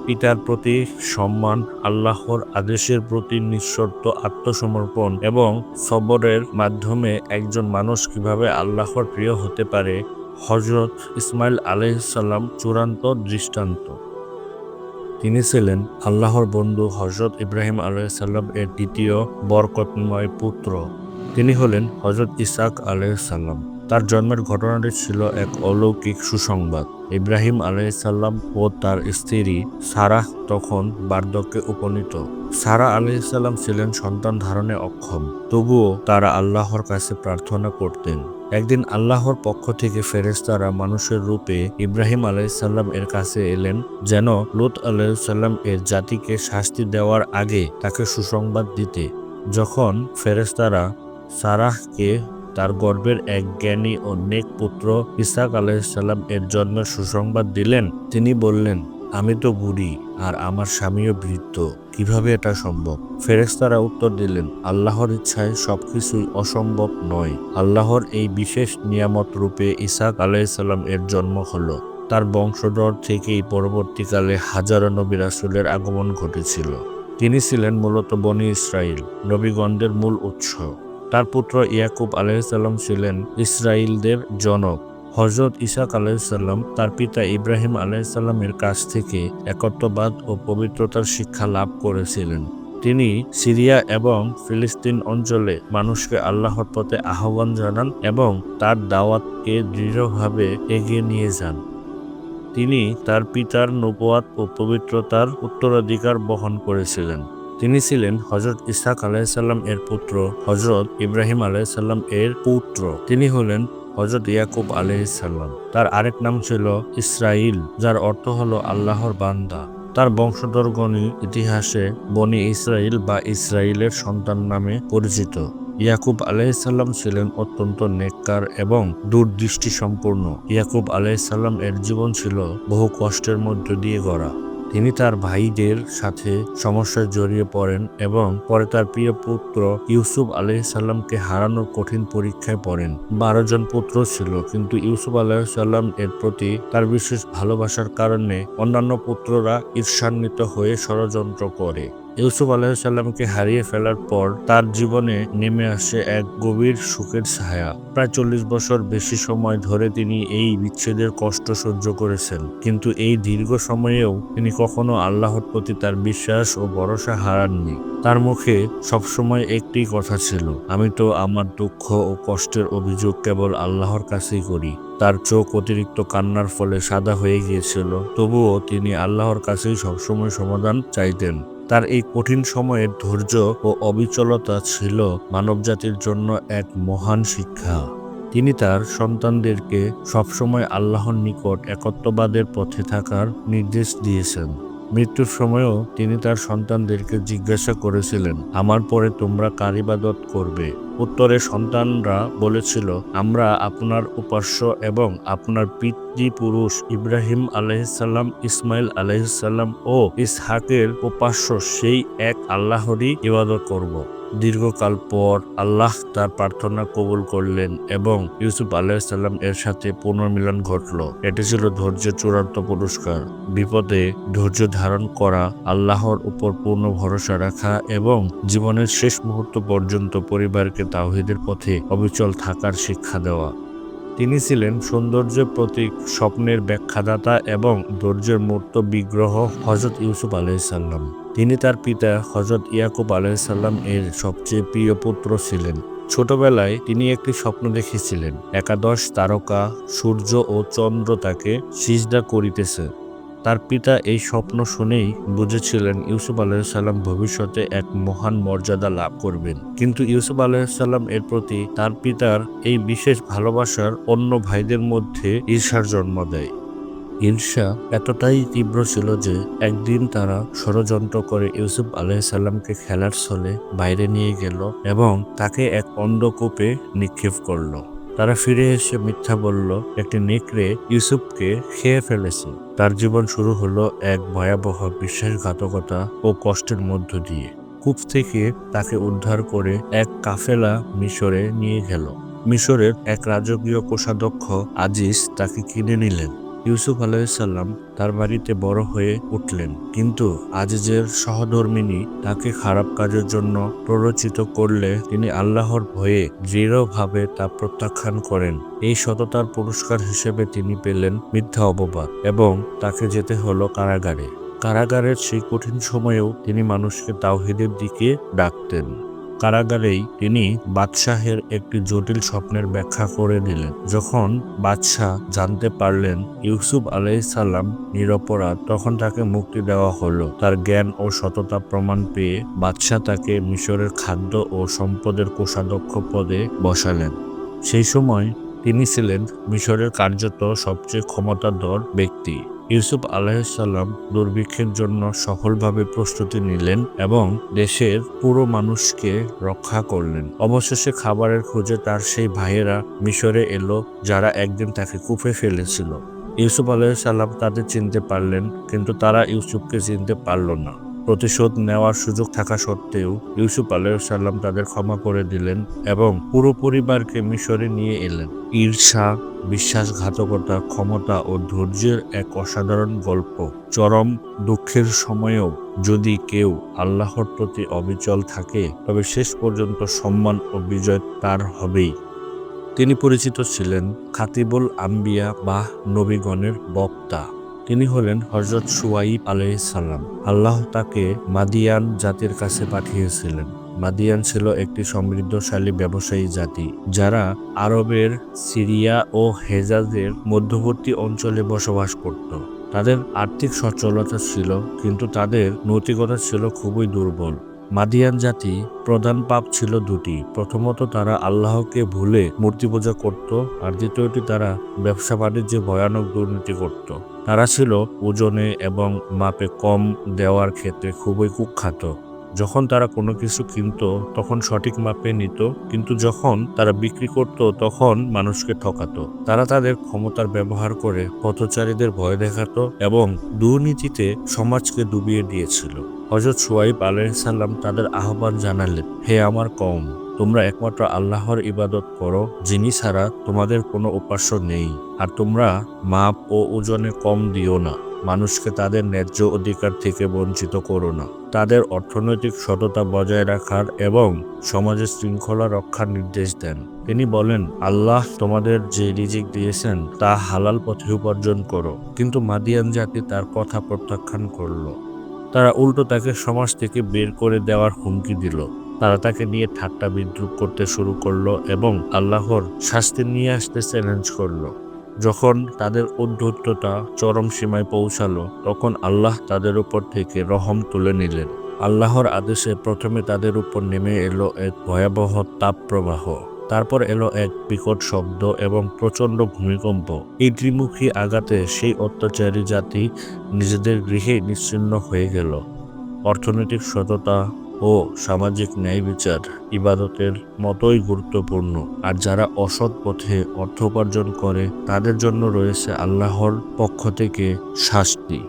পিতার প্রতি সম্মান, আল্লাহর আদেশের প্রতি নিঃশর্ত আত্মসমর্পণ এবং সবরের মাধ্যমে একজন মানুষ কিভাবে আল্লাহর প্রিয় হতে পারে, হযরত ইসমাইল আলাইহিসসালাম চূড়ান্ত দৃষ্টান্ত। তিনি ছিলেন আল্লাহর বন্ধু হযরত ইব্রাহিম আলাইহিসসালাম এর দ্বিতীয় বরকতময় পুত্র। তিনি হলেন হযরত ইসহাক আলাইহিসসালাম। তার জন্মের ঘটনাটি ছিল এক অলৌকিক সুসংবাদ। ইব্রাহিম আলাইহিসসালাম ও তার স্ত্রী সারাহ তখন বার্ধক্যে উপনীত। সারা আলাইহিসসালাম ছিলেন সন্তান ধারণে অক্ষম, তবুও তারা আল্লাহর কাছে প্রার্থনা করতেন। একদিন আল্লাহর পক্ষ থেকে ফেরেশতারা মানুষের রূপে ইব্রাহিম আলাইহিসসালাম এর কাছে এলেন, যেন লূত আলাইহিসসালাম এর জাতিকে শাস্তি দেওয়ার আগে তাকে সুসংবাদ দিতে। যখন ফেরেশতারা সারাহকে তার গর্ভের এক জ্ঞানী ও নেক পুত্র ইসহাক আলাইহিসসালাম এর জন্মের সুসংবাদ দিলেন, তিনি বললেন, আমি তো বুড়ি আর আমার স্বামীও বৃদ্ধ, কিভাবে এটা সম্ভব? ফেরেশতারা উত্তর দিলেন, আল্লাহর ইচ্ছায় সবকিছুই অসম্ভব নয়। আল্লাহর এই বিশেষ নিয়ামত রূপে ইসহাক আলাইহিসসালাম এর জন্ম হলো। তার বংশধর থেকেই পরবর্তীকালে হাজারো নবী রাসূলের আগমন ঘটেছিল। তিনি ছিলেন মূলত বনী ইসরাইল, নবীগণদের মূল উৎস। তার পুত্র ইয়াকুব আলাইহিসসালাম ছিলেন ইসরাইলদের জনক। হযরত ইসহাক আলাইহিসসালাম তার পিতা ইব্রাহিম আলাইহিসসালামের কাছ থেকে একত্ববাদ ও পবিত্রতার শিক্ষা লাভ করেছিলেন। তিনি সিরিয়া এবং ফিলিস্তিন অঞ্চলে মানুষকে আল্লাহর পথে আহ্বান জানান এবং তার দাওয়াতকে দৃঢ়ভাবে এগিয়ে নিয়ে যান। তিনি তার পিতার নবুয়াত ও পবিত্রতার উত্তরাধিকার বহন করেছিলেন। তিনি ছিলেন হযরত ইসহাক আলাইহিসসালাম এর পুত্র, হযরত ইব্রাহিম আলাইহিসসালাম এর পৌত্র। তিনি হলেন হযরত ইয়াকুব আলাইহিসসালাম। তার আরেক নাম ছিল ইসরাইল, যার অর্থ হলো আল্লাহর বান্দা। তার বংশধরগণই ইতিহাসে বনী ইসরাইল বা ইসরাইলের সন্তান নামে পরিচিত। ইয়াকুব আলাইহিসসালাম ছিলেন অত্যন্ত নেককার এবং দূরদৃষ্টি সম্পন্ন। ইয়াকুব আলাইহিসসালাম এর জীবন ছিল বহু কষ্টের মধ্য দিয়ে গড়া। তিনি তার ভাইদের সাথে সমস্যায় জড়িয়ে পড়েন এবং পরে তার প্রিয় পুত্র ইউসুফ আলাইহিসসালামকে হারানোর কঠিন পরীক্ষায় পড়েন। 12 জন পুত্র ছিল, কিন্তু ইউসুফ আলাইহিসসালাম এর প্রতি তার বিশেষ ভালোবাসার কারণে অন্যান্য পুত্ররা ঈর্ষান্বিত হয়ে ষড়যন্ত্র করে। ইউসুফ আলাইহিসসালামকে হারিয়ে ফেলার পর তার জীবনে নেমে আসে এক গভীর শোকের ছায়া। প্রায় 40 বছর বেশি সময় ধরে তিনি এই বিচ্ছেদের কষ্ট সহ্য করেছেন, কিন্তু এই দীর্ঘ সময়েও তিনি কখনো আল্লাহর প্রতি তার বিশ্বাস ও ভরসা হারাননি। তার মুখে সবসময় একটি কথা ছিল, আমি তো আমার দুঃখ ও কষ্টের অভিযোগ কেবল আল্লাহর কাছেই করি। তার চোখ অতিরিক্ত কান্নার ফলে সাদা হয়ে গিয়েছিল, তবুও তিনি আল্লাহর কাছেই সবসময় সমাধান চাইতেন। তার এই কঠিন সময়ের ধৈর্য ও অবিচলতা ছিল মানবজাতির জন্য এক মহান শিক্ষা। তিনি তার সন্তানদেরকে সবসময় আল্লাহর নিকট একত্ববাদের পথে থাকার নির্দেশ দিয়েছেন। মৃত্যুর সময়ও তিনি তার সন্তানদেরকে জিজ্ঞাসা করেছিলেন, আমার পরে তোমরা কার ইবাদত করবে? উত্তরে সন্তানরা বলেছিল, আমরা আপনার উপাস্য এবং আপনার পিতৃপুরুষ ইব্রাহিম আলাইহিসসালাম, ইসমাইল আলাইহিসসালাম ও ইসহাকের উপাস্য সেই এক আল্লাহরই ইবাদত করব। দীর্ঘকাল পর আল্লাহ তার প্রার্থনা কবুল করলেন এবং ইউসুফ আলাইহিসসালাম এর সাথে পুনর্মিলন ঘটল। এটি ছিল ধৈর্যের চূড়ান্ত পুরস্কার। বিপদে ধৈর্য ধারণ করা, আল্লাহর উপর পূর্ণ ভরসা রাখা এবং জীবনের শেষ মুহূর্ত পর্যন্ত পরিবারকে তাওহীদের পথে অবিচল থাকার শিক্ষা দেওয়া। তিনি ছিলেন সৌন্দর্যের প্রতীক, স্বপ্নের ব্যাখ্যাদাতা এবং ধৈর্যের মূর্ত বিগ্রহ হযরত ইউসুফ আলাইহিসসালাম। তিনি তার পিতা হযরত ইয়াকুব আলাইহিসসালাম এর সবচেয়ে প্রিয় পুত্র ছিলেন। ছোটবেলায় তিনি একটি স্বপ্ন দেখেছিলেন, একাদশ তারকা, সূর্য ও চন্দ্র তাকে সিজদা করিতেছে। তার পিতা এই স্বপ্ন শুনেই বুঝেছিলেন ইউসুফ আলাইহিসসালাম ভবিষ্যতে এক মহান মর্যাদা লাভ করবেন। কিন্তু ইউসুফ আলাইহিসসালাম এর প্রতি তার পিতার এই বিশেষ ভালোবাসার অন্য ভাইদের মধ্যে ঈর্ষার জন্ম দেয়। ঈর্ষা এতটাই তীব্র ছিল যে একদিন তারা ষড়যন্ত্র করে ইউসুফ আলাইহিসসালামকে খেলার ছলে বাইরে নিয়ে গেল এবং তাকে এক অন্ধকূপে নিক্ষেপ করল। তারা ফিরে এসে মিথ্যা বলল, একটি নেকড়ে ইউসুফকে খেয়ে ফেলেছে। তার জীবন শুরু হলো এক ভয়াবহ বিশ্বাসঘাতকতা ও কষ্টের মধ্য দিয়ে। কূপ থেকে তাকে উদ্ধার করে এক কাফেলা মিশরে নিয়ে গেল। মিশরের এক রাজকীয় কোষাধ্যক্ষ আজিজ তাকে কিনে নিলেন। ইউসুফ আলাইহিসসালাম তার বাড়িতে বড় হয়ে উঠলেন, কিন্তু আজিজের সহধর্মিণী তাকে খারাপ কাজের জন্য প্ররোচিত করলে তিনি আল্লাহর ভয়ে দৃঢ়ভাবে তা প্রত্যাখ্যান করেন। এই সততার পুরস্কার হিসেবে তিনি পেলেন মিথ্যা অপবাদ এবং তাকে যেতে হলো কারাগারে। কারাগারের সেই কঠিন সময়েও তিনি মানুষকে তাওহীদের দিকে ডাকতেন। কারাগারেই তিনি বাদশাহের একটি জটিল স্বপ্নের ব্যাখ্যা করে দিলেন। যখন বাদশাহ জানতে পারলেন ইউসুফ আলাইহিসসালাম নিরপরাধ, তখন তাকে মুক্তি দেওয়া হলো। তার জ্ঞান ও সততা প্রমাণ পেয়ে বাদশাহ তাকে মিশরের খাদ্য ও সম্পদের কোষাধ্যক্ষ পদে বসালেন। সেই সময় তিনি ছিলেন মিশরের কার্যত সবচেয়ে ক্ষমতাধর ব্যক্তি। ইউসুফ আলাইহিসসালাম দুর্ভিক্ষের জন্য সফলভাবে প্রস্তুতি নিলেন এবং দেশের পুরো মানুষকে রক্ষা করলেন। অবশেষে খাবারের খোঁজে তার সেই ভাইয়েরা মিশরে এলো, যারা একদিন তাকে কূপে ফেলেছিল। ইউসুফ আলাইহিসসালাম তাদের চিনতে পারলেন, কিন্তু তারা ইউসুফকে চিনতে পারল না। প্রতিশোধ নেওয়ার সুযোগ থাকা সত্ত্বেও ইউসুফ আলাইহিসসালাম তাদের ক্ষমা করে দিলেন এবং পুরো পরিবারকে মিশরে নিয়ে এলেন। ঈর্ষা, বিশ্বাসঘাতকতা, ক্ষমতা ও ধৈর্যের এক অসাধারণ গল্প। চরম দুঃখের সময়েও যদি কেউ আল্লাহর প্রতি অবিচল থাকে, তবে শেষ পর্যন্ত সম্মান ও বিজয় তার হবেই। তিনি পরিচিত ছিলেন খাতিবুল আম্বিয়া বা নবীগণের বক্তা। তিনি হলেন হযরত শুআইব আলাইহিসসালাম। আল্লাহ তাকে মাদিয়ান জাতির কাছে পাঠিয়েছিলেন। মাদিয়ান ছিল একটি সমৃদ্ধশালী ব্যবসায়ী জাতি, যারা আরবের সিরিয়া ও হেজাজের মধ্যবর্তী অঞ্চলে বসবাস করত। তাদের আর্থিক সচ্ছলতা ছিল, কিন্তু তাদের নৈতিকতা ছিল খুবই দুর্বল। মাদিয়ান জাতি প্রধান পাপ ছিল দুটি। প্রথমত, তারা আল্লাহকে ভুলে মূর্তি পূজা করত, আর দ্বিতীয়টি, তারা ব্যবসা বাণিজ্যে ভয়ানক দুর্নীতি করত। তারা ছিল ওজনে এবং মাপে কম দেওয়ার ক্ষেত্রে খুবই কুখ্যাত। যখন তারা কোনো কিছু কিনত তখন সঠিক মাপে নিত, কিন্তু যখন তারা বিক্রি করত তখন মানুষকে ঠকাতো। তারা তাদের ক্ষমতার ব্যবহার করে পথচারীদের ভয় দেখাতো এবং দুর্নীতিতে সমাজকে ডুবিয়ে দিয়েছিল। হযরত শুআইব আলাইহিসসালাম তাদের আহ্বান জানালেন, হে আমার কওম, তোমরা একমাত্র আল্লাহর ইবাদত করো, যিনি ছাড়া তোমাদের কোনো উপাস্য নেই। আর তোমরা মাপ ও ওজনে কম দিও না। মানুষকে তাদের ন্যায্য অধিকার থেকে বঞ্চিত করো না। তাদের অর্থনৈতিক সততা বজায় রাখার এবং সমাজের শৃঙ্খলা রক্ষার নির্দেশ দেন। তিনি বলেন, আল্লাহ তোমাদের যে রিজিক দিয়েছেন তা হালাল পথে উপার্জন করো। কিন্তু মাদিয়ান জাতি তার কথা প্রত্যাখ্যান করল। তারা উল্টো তাকে সমাজ থেকে বের করে দেওয়ার হুমকি দিল। তারা তাকে নিয়ে ঠাট্টা বিদ্রূপ করতে শুরু করলো এবং আল্লাহর শাস্তি নিয়ে আসতে চ্যালেঞ্জ করলো। যখন তাদের উদ্ধততা চরম সীমায় পৌঁছালো, তখন আল্লাহ তাদের উপর থেকে রহম তুলে নিলেন। আল্লাহর আদেশে প্রথমে তাদের উপর নেমে এলো এক ভয়াবহ তাপপ্রবাহ। তারপর এলো এক বিকট শব্দ এবং প্রচণ্ড ভূমিকম্প। এই ত্রিমুখী আঘাতে সেই অত্যাচারী জাতি নিজেদের গৃহে নিশ্চিহ্ন হয়ে গেল। অর্থনৈতিক সততা ও সামাজিক ন্যায় বিচার ইবাদতের মতোই গুরুত্বপূর্ণ, আর যারা অসৎ পথে অর্থ উপার্জন করে তাদের জন্য রয়েছে আল্লাহর পক্ষ থেকে শাস্তি।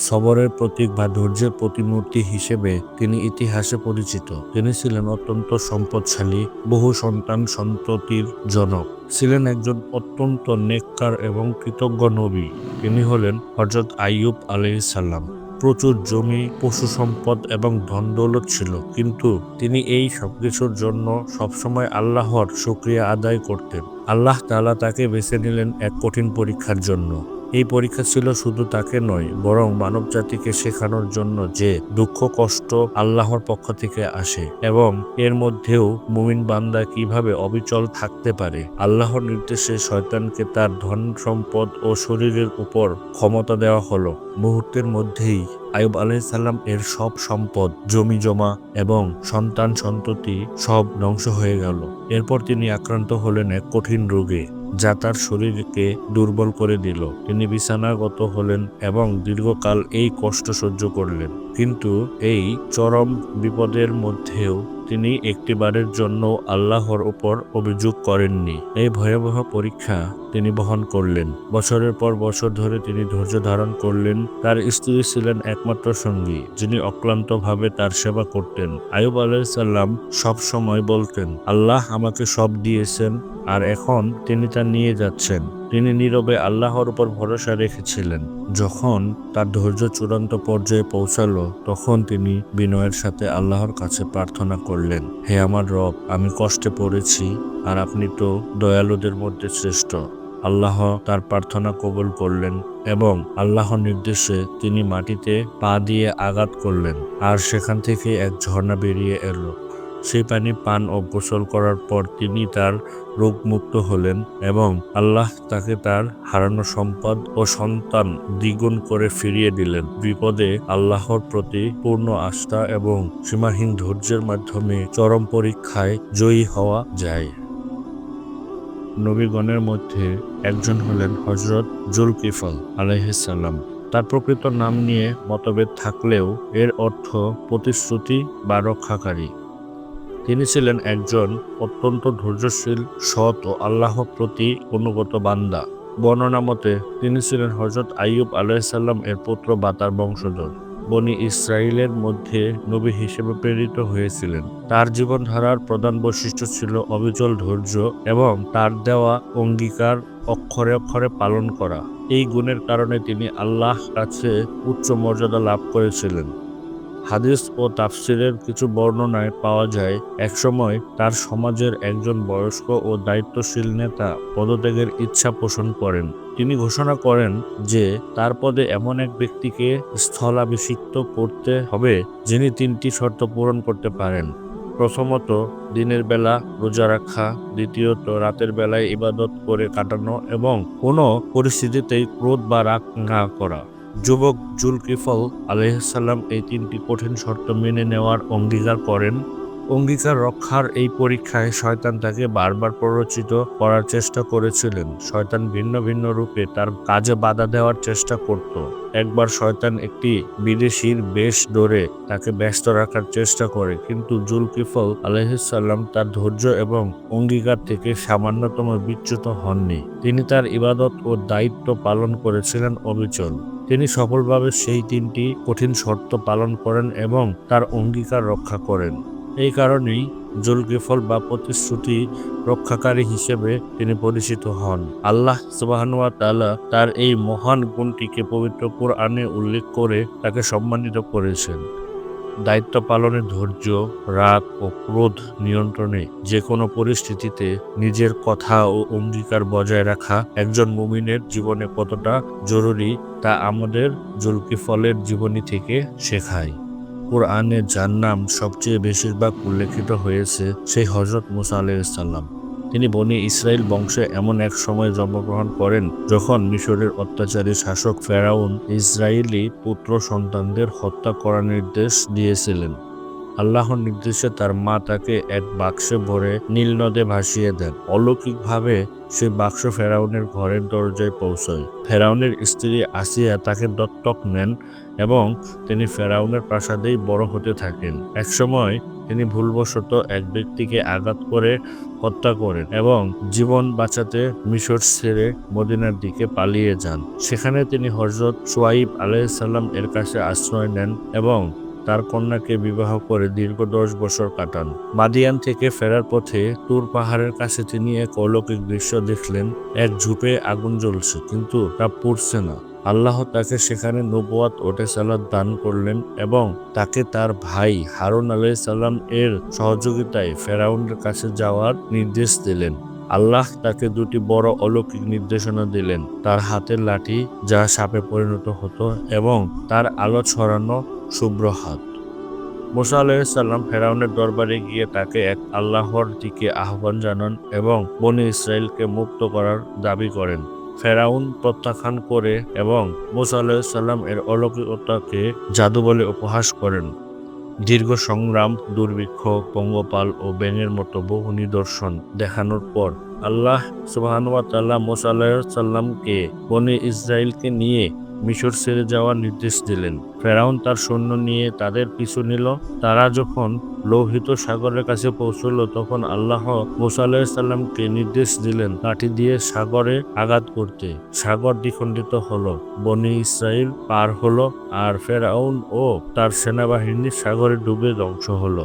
সবরের প্রতীক বা ধৈর্যের প্রতিমূর্তি হিসেবে তিনি ইতিহাসে পরিচিত। তিনি ছিলেন অত্যন্ত সম্পদশালী, বহু সন্তান সন্ততির জনক, ছিলেন একজন অত্যন্ত নেককার এবং কৃতজ্ঞ নবী। তিনি হলেন হযরত আইয়ুব আলাইহিস সালাম। প্রচুর জমি, পশু সম্পদ এবং ধন দৌলত ছিল, কিন্তু তিনি এই সবকিছুর জন্য সবসময় আল্লাহর শুকরিয়া আদায় করতেন। আল্লাহ তাআলা তাকে বেছে নিলেন এক কঠিন পরীক্ষার জন্য। এই পরীক্ষা ছিল শুধু তাকে নয়, বরং মানব জাতিকে শেখানোর জন্য যে দুঃখ কষ্ট আল্লাহর পক্ষ থেকে আসে এবং এর মধ্যেও মুমিন বান্দা কিভাবে অবিচল থাকতে পারে। আল্লাহর নির্দেশে শয়তানকে তার ধন সম্পদ ও শরীরের উপর ক্ষমতা দেওয়া হলো। মুহূর্তের মধ্যেই আইয়ুব আলাইহিস সালাম এর সব সম্পদ, জমি জমা এবং সন্তান সন্ততি সব ধ্বংস হয়ে গেল। এরপর তিনি আক্রান্ত হলেন এক কঠিন রোগে, যা তার শরীরকে দুর্বল করে দিল। তিনি বিছানাগত হলেন এবং দীর্ঘকাল এই কষ্ট সহ্য করলেন। কিন্তু এই চরম বিপদের মধ্যেও তিনি একটিবারের জন্য আল্লাহর উপর অভিযোগ করেননি। এই ভয়াবহ পরীক্ষা তিনি বহন করলেন। বছরের পর বছর ধরে তিনি ধৈর্য ধারণ করলেন। তার স্ত্রী ছিলেন একমাত্র সঙ্গী, যিনি অক্লান্তভাবে তার সেবা করতেন। আইয়ুব আলাইহিস সালাম সব সময় বলতেন, আল্লাহ আমাকে সব দিয়েছেন আর এখন তিনি তা নিয়ে যাচ্ছেন। তিনি নীরবে আল্লাহর উপর ভরসা রেখেছিলেন। যখন তার ধৈর্য চূড়ান্ত পর্যায়ে পৌঁছালো, তখন তিনি বিনয়ের সাথে আল্লাহর কাছে প্রার্থনা করলেন, হে আমার রব, আমি কষ্টে পড়েছি, আর আপনি তো দয়ালুদের মধ্যে শ্রেষ্ঠ। আল্লাহ তার প্রার্থনা কবুল করলেন এবং আল্লাহর নির্দেশে তিনি মাটিতে পা দিয়ে আঘাত করলেন, আর সেখান থেকে এক ঝর্ণা বেরিয়ে এলো। সেই পানি পান ও গোসল করার পর তিনি তার রোগমুক্ত হলেন এবং আল্লাহ তাকে তার হারানো সম্পদ ও সন্তান দ্বিগুণ করে ফিরিয়ে দিলেন। বিপদে আল্লাহর প্রতি পূর্ণ আস্থা এবং সীমাহীন ধৈর্যের মাধ্যমে চরম পরীক্ষায় জয়ী হওয়া যায়। নবীগণের মধ্যে একজন হলেন হযরত যুলকিফল আলাইহিস সালাম। তার প্রকৃত নাম নিয়ে মতভেদ থাকলেও এর অর্থ প্রতিশ্রুতি বা রক্ষাকারী। তিনি ছিলেন একজন অত্যন্ত ধৈর্যশীল, সৎ ও আল্লাহর প্রতি অনুগত বান্দা। বর্ণনা মতে তিনি ছিলেন হযরত আইয়ুব আলাইহিস সালাম এর পুত্র বা তার বংশধর। বনি ইসরাইলের মধ্যে নবী হিসেবে প্রেরিত হয়েছিলেন। তার জীবনধারার প্রধান বৈশিষ্ট্য ছিল অবিচল ধৈর্য এবং তার দেওয়া অঙ্গীকার অক্ষরে অক্ষরে পালন করা। এই গুণের কারণে তিনি আল্লাহর কাছে উচ্চ মর্যাদা লাভ করেছিলেন। হাদিস ও তাফসিরের কিছু বর্ণনায় পাওয়া যায়, একসময় তার সমাজের একজন বয়স্ক ও দায়িত্বশীল নেতা পদত্যাগের ইচ্ছা পোষণ করেন। তিনি ঘোষণা করেন যে তার পদে এমন এক ব্যক্তিকে স্থলাভিষিক্ত করতে হবে যিনি তিনটি শর্ত পূরণ করতে পারেন। প্রথমত, দিনের বেলা রোজা রাখা, দ্বিতীয়ত রাতের বেলায় ইবাদত করে কাটানো এবং কোনো পরিস্থিতিতেই ক্রোধ বা রাগ না করা। যুবক যুলকিফল আলাইহিস সালাম এই তিনটি কঠিন শর্ত মেনে নেওয়ার অঙ্গীকার করেন। অঙ্গীকার রক্ষার এই পরীক্ষায় শয়তান তাকে বারবার প্ররোচিত করার চেষ্টা করেছিলেন। শয়তান ভিন্ন ভিন্ন রূপে তার কাজে বাধা দেওয়ার চেষ্টা করত। একবার শয়তান একটি বিদেশীর বেশ ধরে তাকে ব্যস্ত রাখার চেষ্টা করে, কিন্তু যুলকিফল আলাইহিস সালাম তার ধৈর্য এবং অঙ্গীকার থেকে সামান্যতম বিচ্যুত হননি। তিনি তার ইবাদত ও দায়িত্ব পালন করেছিলেন অবিচল। তিনি সফলভাবে সেই তিনটি কঠিন শর্ত পালন করেন এবং তার অঙ্গীকার রক্ষা করেন। এই কারণেই যুলকিফল বা প্রতিশ্রুতি রক্ষাকারী হিসেবে তিনি পরিচিত হন। আল্লাহ সুবহানাহু ওয়া তাআলা তার এই মহান গুণটিকে পবিত্র কুরআনে উল্লেখ করে তাকে সম্মানিত করেছেন। দায়িত্ব পালনে ধৈর্য, রাগ ও ক্রোধ নিয়ন্ত্রণে যে কোনো পরিস্থিতিতে নিজের কথা ও অঙ্গীকার বজায় রাখা একজন মুমিনের জীবনে কতটা জরুরি তা আমাদের যুলকিফলের জীবনী থেকে শেখায়। কুরআনে যার নাম সবচেয়ে বেশিরভাগ উল্লেখিত হয়েছে সেই হযরত মুসা আলাইহিস সালাম। তিনি বনি ইসরাইল বংশে এমন এক সময় জন্মগ্রহণ করেন যখন মিশরের অত্যাচারী শাসক ফেরাউন ইসরায়েলি পুত্র সন্তানদের হত্যা করার নির্দেশ দিয়েছিলেন। আল্লাহর নির্দেশে তার মা তাকে এক বাক্সে ভরে নীল নদে ভাসিয়ে দেন। অলৌকিকভাবে সে বাক্স ফেরাউনের ঘরের দরজায় পৌঁছয়। ফেরাউনের স্ত্রী আসিয়া তাকে দত্তক নেন এবং তিনি ফেরাউনের প্রাসাদেই বড় হতে থাকেন। একসময় তিনি ভুলবশত এক ব্যক্তিকে আঘাত করে হত্যা করেন এবং জীবন বাঁচাতে মিশর ছেড়ে মদিনার দিকে পালিয়ে যান। সেখানে তিনি হযরত শুআইব আলাইহিসসালাম এর কাছে আশ্রয় নেন এবং তার কন্যাকে বিবাহ করে দীর্ঘ 10 বছর কাটান। মাদিয়ান থেকে ফেরার পথে তুর পাহাড়ের কাছে তিনি এক অলৌকিক দৃশ্য দেখলেন। এক ঝুপে আগুন জ্বলছে, কিন্তু তা পুড়ছে না। আল্লাহ তাকে সেখানে নবুয়ত ও রিসালাত দান করলেন এবং তাকে তার ভাই হারুন আলাইহিস সালাম এর সহযোগিতায় ফেরাউনের কাছে যাওয়ার নির্দেশ দিলেন। আল্লাহ তাকে দুটি বড় অলৌকিক নির্দেশনা দিলেন: তার হাতের লাঠি যা সাপে পরিণত হতো এবং তার আলো ছড়ানো শুভ্র হাত। মুসা আলাইহিস সালাম ফেরাউনের দরবারে গিয়ে তাকে এক আল্লাহর দিকে আহ্বান জানান এবং বনী ইসরাইলকে মুক্ত করার দাবি করেন। ফেরাউন প্রত্যাখ্যান করে এবং মুসা আলাইহিস সালাম এর অলৌকিকতাকে জাদু বলে উপহাস করেন। দীর্ঘ সংগ্রাম, দুর্ভিক্ষ, পঙ্গপাল ও ব্যাঙের মতো বহু নিদর্শন দেখানোর পর আল্লাহ সুবহানাহু ওয়া তাআলা মুসা আলাইহিস সালামকে বনী ইসরাইলকে নিয়ে মিশর ছেড়ে যাওয়ার নির্দেশ দিলেন। ফেরাউন তার সৈন্য নিয়ে তাদের পিছু নিল। তারা যখন লোহিত সাগরের কাছে পৌঁছল, তখন আল্লাহ মুসা আলাইহিস সালামকে নির্দেশ দিলেন লাঠি দিয়ে সাগরে আঘাত করতে। সাগর দ্বিখণ্ডিত হলো, বনী ইসরাইল পার হলো, আর ফেরাউন ও তার সেনাবাহিনী সাগরে ডুবে ধ্বংস হলো।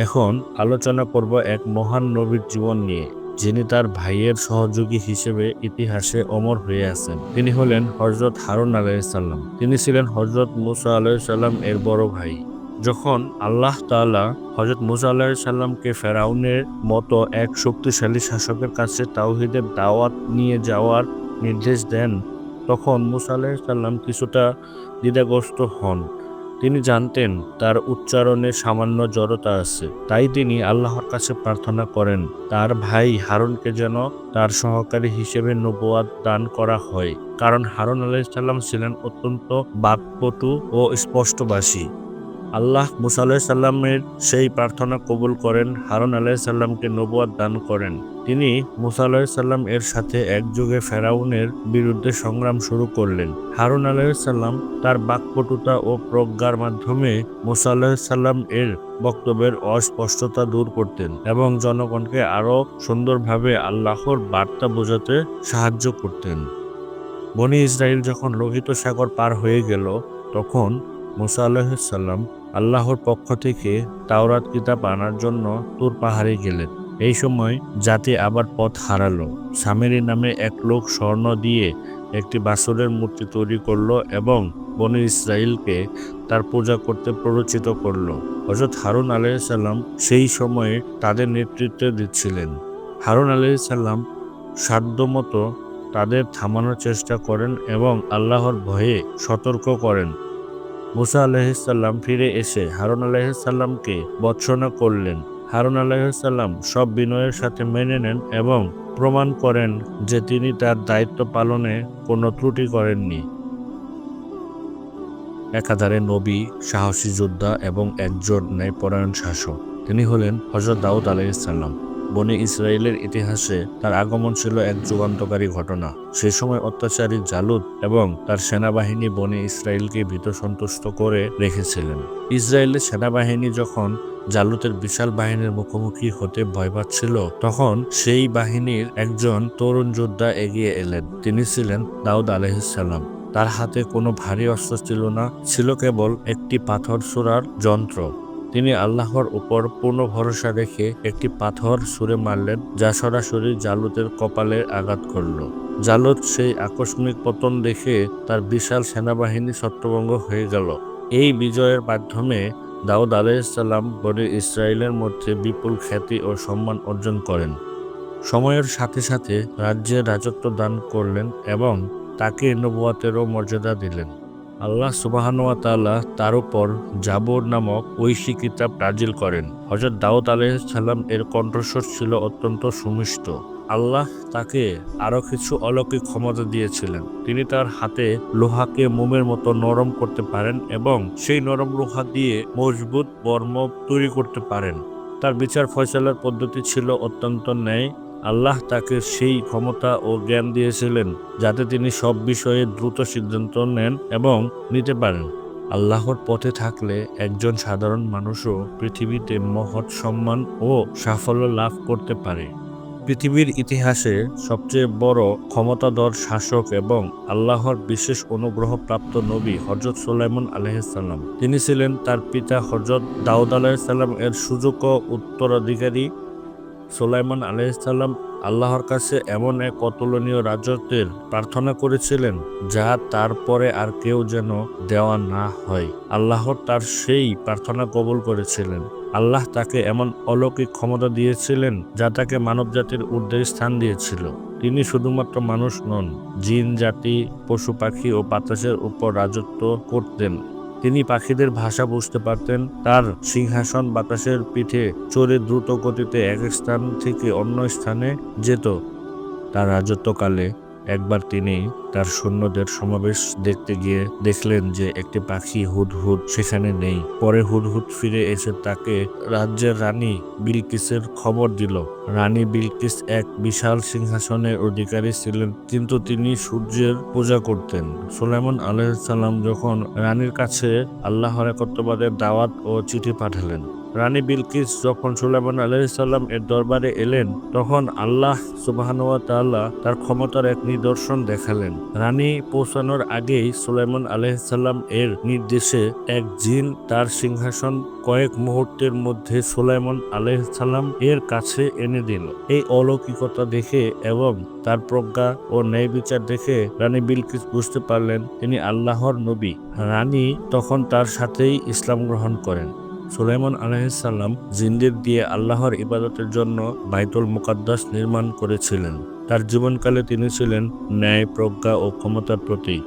এখন আলোচনা করব এক মহান নবীর জীবন নিয়ে, যিনি তার ভাইয়ের সহযোগী হিসেবে ইতিহাসে অমর হয়ে আছেন। তিনি হলেন হযরত হারুন আলাইহিস সালাম। তিনি ছিলেন হযরত মুসা আলাইহিস সালাম এর বড় ভাই। যখন আল্লাহ তাআলা হযরত মুসা আলাইহিস সালামকে ফেরাউনের মতো এক শক্তিশালী শাসকের কাছে তাওহীদের দাওয়াত নিয়ে যাওয়ার নির্দেশ দেন, তখন মুসা আলাইহিস সালাম কিছুটা দ্বিধাগ্রস্ত হন। তিনি জানতেন তার উচ্চারণে সামান্য জড়তা আছে। তাই তিনি আল্লাহর কাছে প্রার্থনা করেন তার ভাই হারুনকে যেন তার সহকারী হিসেবে নবুয়ত দান করা হয়, কারণ হারুন আলাইহিস সালাম ছিলেন অত্যন্ত বাক্পটু ও স্পষ্টভাষী। আল্লাহ মুসা আলাইহিস সালামের সেই প্রার্থনা কবুল করেন, হারুন আলাইহিস সালামকে নবুয়ত দান করেন। তিনি মুসা আলাইহিস সালাম এর সাথে একযোগে ফেরাউনের বিরুদ্ধে সংগ্রাম শুরু করলেন। হারুন আলাইহিস সালাম তার বাক্পটুতা ও প্রজ্ঞার মাধ্যমে মুসা আলাইহিস সালাম এর বক্তব্যের অস্পষ্টতা দূর করতেন এবং জনগণকে আরো সুন্দরভাবে আল্লাহর বার্তা বোঝাতে সাহায্য করতেন। বনী ইসরাইল যখন লোহিত সাগর পার হয়ে গেল, তখন মুসা আলাইহিস সালাম আল্লাহর পক্ষ থেকে তাওরাত কিতাব আনার জন্য তুর পাহাড়ে গেলেন। এই সময় জাতি আবার পথ হারালো। সামেরি নামে এক লোক স্বর্ণ দিয়ে একটি বাছুরের মূর্তি তৈরি করলো এবং বনী ইসরাইলকে তার পূজা করতে প্ররোচিত করলো। হযরত হারুন আলাইহিস সালাম সেই সময়ে তাদের নেতৃত্ব দিচ্ছিলেন। হারুন আলাইহিস সালাম সাধ্যমতো তাদের থামানোর চেষ্টা করেন এবং আল্লাহর ভয়ে সতর্ক করেন। মুসা আলাইহিস সালাম ফিরে এসে হারুন আলাইহিস সালামকে ভর্ৎসনা করলেন। হারুন আলাইহিস সালাম সব বিনয়ের সাথে মেনে নেন এবং প্রমাণ করেন যে তিনি তার দায়িত্ব পালনে কোনো ত্রুটি করেননি। একাধারে নবী, সাহসী যোদ্ধা এবং একজন ন্যায়পরায়ণ শাসক। তিনি হলেন হযরত দাউদ আলাইহিস সালাম। বনী ইসরাইলের ইতিহাসে তার আগমন ছিল এক যুগান্তকারী ঘটনা। সে সময় অত্যাচারী জালুত এবং তার সেনাবাহিনী বনী ইসরাইলকে ভীত সন্তুষ্ট করে রেখেছিলেন। ইসরায়েলের সেনাবাহিনী যখন জালুতের বিশাল বাহিনীর মুখোমুখি হতে ভয় পাচ্ছিল, তখন সেই বাহিনীর একজন তরুণ যোদ্ধা এগিয়ে এলেন। তিনি ছিলেন দাউদ আলাইহিস সালাম। তার হাতে কোনো ভারী অস্ত্র ছিল না, ছিল কেবল একটি পাথর ছোঁড়ার যন্ত্র। তিনি আল্লাহর উপর পূর্ণ ভরসা রেখে একটি পাথর ছুঁড়ে মারলেন, যা সরাসরি জালুতের কপালে আঘাত করল। জালুত সেই আকস্মিক পতন দেখে তার বিশাল সেনাবাহিনী ছত্রভঙ্গ হয়ে গেল। এই বিজয়ের মাধ্যমে দাউদ আলাইহিস সালাম বনী ইসরাইলের মধ্যে বিপুল খ্যাতি ও সম্মান অর্জন করেন। সময়ের সাথে সাথে রাজ্যের রাজত্ব দান করলেন এবং তাকে নবুয়তেরও মর্যাদা দিলেন। আল্লাহ সুবহানাহু ওয়া তাআলা তার উপর জাবুর নামক ঐশী কিতাব নাজিল করেন। হযরত দাউদ আলাইহিস সালাম এর কণ্ঠস্বর ছিল অত্যন্ত সুমিষ্ট। আল্লাহ তাকে আরো কিছু অলৌকিক ক্ষমতা দিয়েছিলেন। তিনি তার হাতে লোহাকে মোমের মতো নরম করতে পারেন এবং সেই নরম লোহা দিয়ে মজবুত বর্ম তৈরি করতে পারেন। তার বিচার ফয়সালার পদ্ধতি ছিল অত্যন্ত ন্যায়। আল্লাহ তাকে সেই ক্ষমতা ও জ্ঞান দিয়েছিলেন যাতে তিনি সব বিষয়ে দ্রুত সিদ্ধান্ত নেন এবং নিতে পারেন। আল্লাহর পথে থাকলে একজন সাধারণ মানুষও পৃথিবীতে মহৎ সম্মান ও সাফল্য লাভ করতে পারে। পৃথিবীর ইতিহাসে সবচেয়ে বড় ক্ষমতাধর শাসক এবং আল্লাহর বিশেষ অনুগ্রহপ্রাপ্ত নবী হযরত সুলাইমান আলাইহিসসালাম। তিনি ছিলেন তার পিতা হযরত দাউদ আলাইহিসসালাম এর সুযোগ্য উত্তরাধিকারী। সুলাইমান আলাইহিসসালাম আল্লাহর কাছে এমন এক অতুলনীয় রাজত্বের প্রার্থনা করেছিলেন যা তার পরে আর কেউ যেন দেওয়া না হয়। আল্লাহ তার সেই প্রার্থনা কবুল করেছিলেন। আল্লাহ তাকে এমন অলৌকিক ক্ষমতা দিয়েছিলেন যা তাকে মানবজাতির ঊর্ধ্বে স্থান দিয়েছিল। তিনি শুধুমাত্র মানুষ নন, জিন জাতি, পশু পাখি ও বাতাসের উপর রাজত্ব করতেন। তিনি পাখিদের ভাষা বুঝতে পারতেন। তার সিংহাসন বাতাসের পিঠে চড়ে দ্রুত গতিতে এক স্থান থেকে অন্য স্থানে যেত। তার রাজত্বকালে একবার তিনি তার সৈন্যদের সমাবেশ দেখতে গিয়ে দেখলেন যে একটি পাখি হুদহুদ সেখানে নেই। পরে হুদহুদ ফিরে এসে তাকে রাজ্যের রানী বিলকিসের খবর দিল। রানী বিলকিস এক বিশাল সিংহাসনের অধিকারী ছিলেন, কিন্তু তিনি সূর্যের পূজা করতেন। সুলাইমান আলাইহিসসালাম যখন রানীর কাছে আল্লাহর একত্ববাদের দাওয়াত ও চিঠি পাঠালেন। রানী বিলকিস যখন সুলাইমান আলাইহিসসালাম এর দরবারে এলেন, তখন আল্লাহ সুবহানাহু ওয়া তাআলা তার ক্ষমতার এক নিদর্শন দেখালেন। রানী পৌঁছানোর আগেই সুলাইমান আলাইহিসসালাম এর নির্দেশে এক জিন তার সিংহাসন কয়েক মুহূর্তের মধ্যে সুলাইমান আলাইহিসসালাম এর কাছে এনে দিল। এই অলৌকিকতা দেখে এবং তার প্রজ্ঞা ও ন্যায় বিচার দেখে রানী বিলকিস বুঝতে পারলেন তিনি আল্লাহর নবী। রানী তখন তার সাথেই ইসলাম গ্রহণ করেন। সুলাইমান আলাইহিসসালাম জিনদের দিয়ে আল্লাহর ইবাদতের জন্য বাইতুল মুকাদ্দাস নির্মাণ করেছিলেন। তার জীবনকালে তিনি ছিলেন ন্যায়, প্রজ্ঞা ও ক্ষমতার প্রতীক।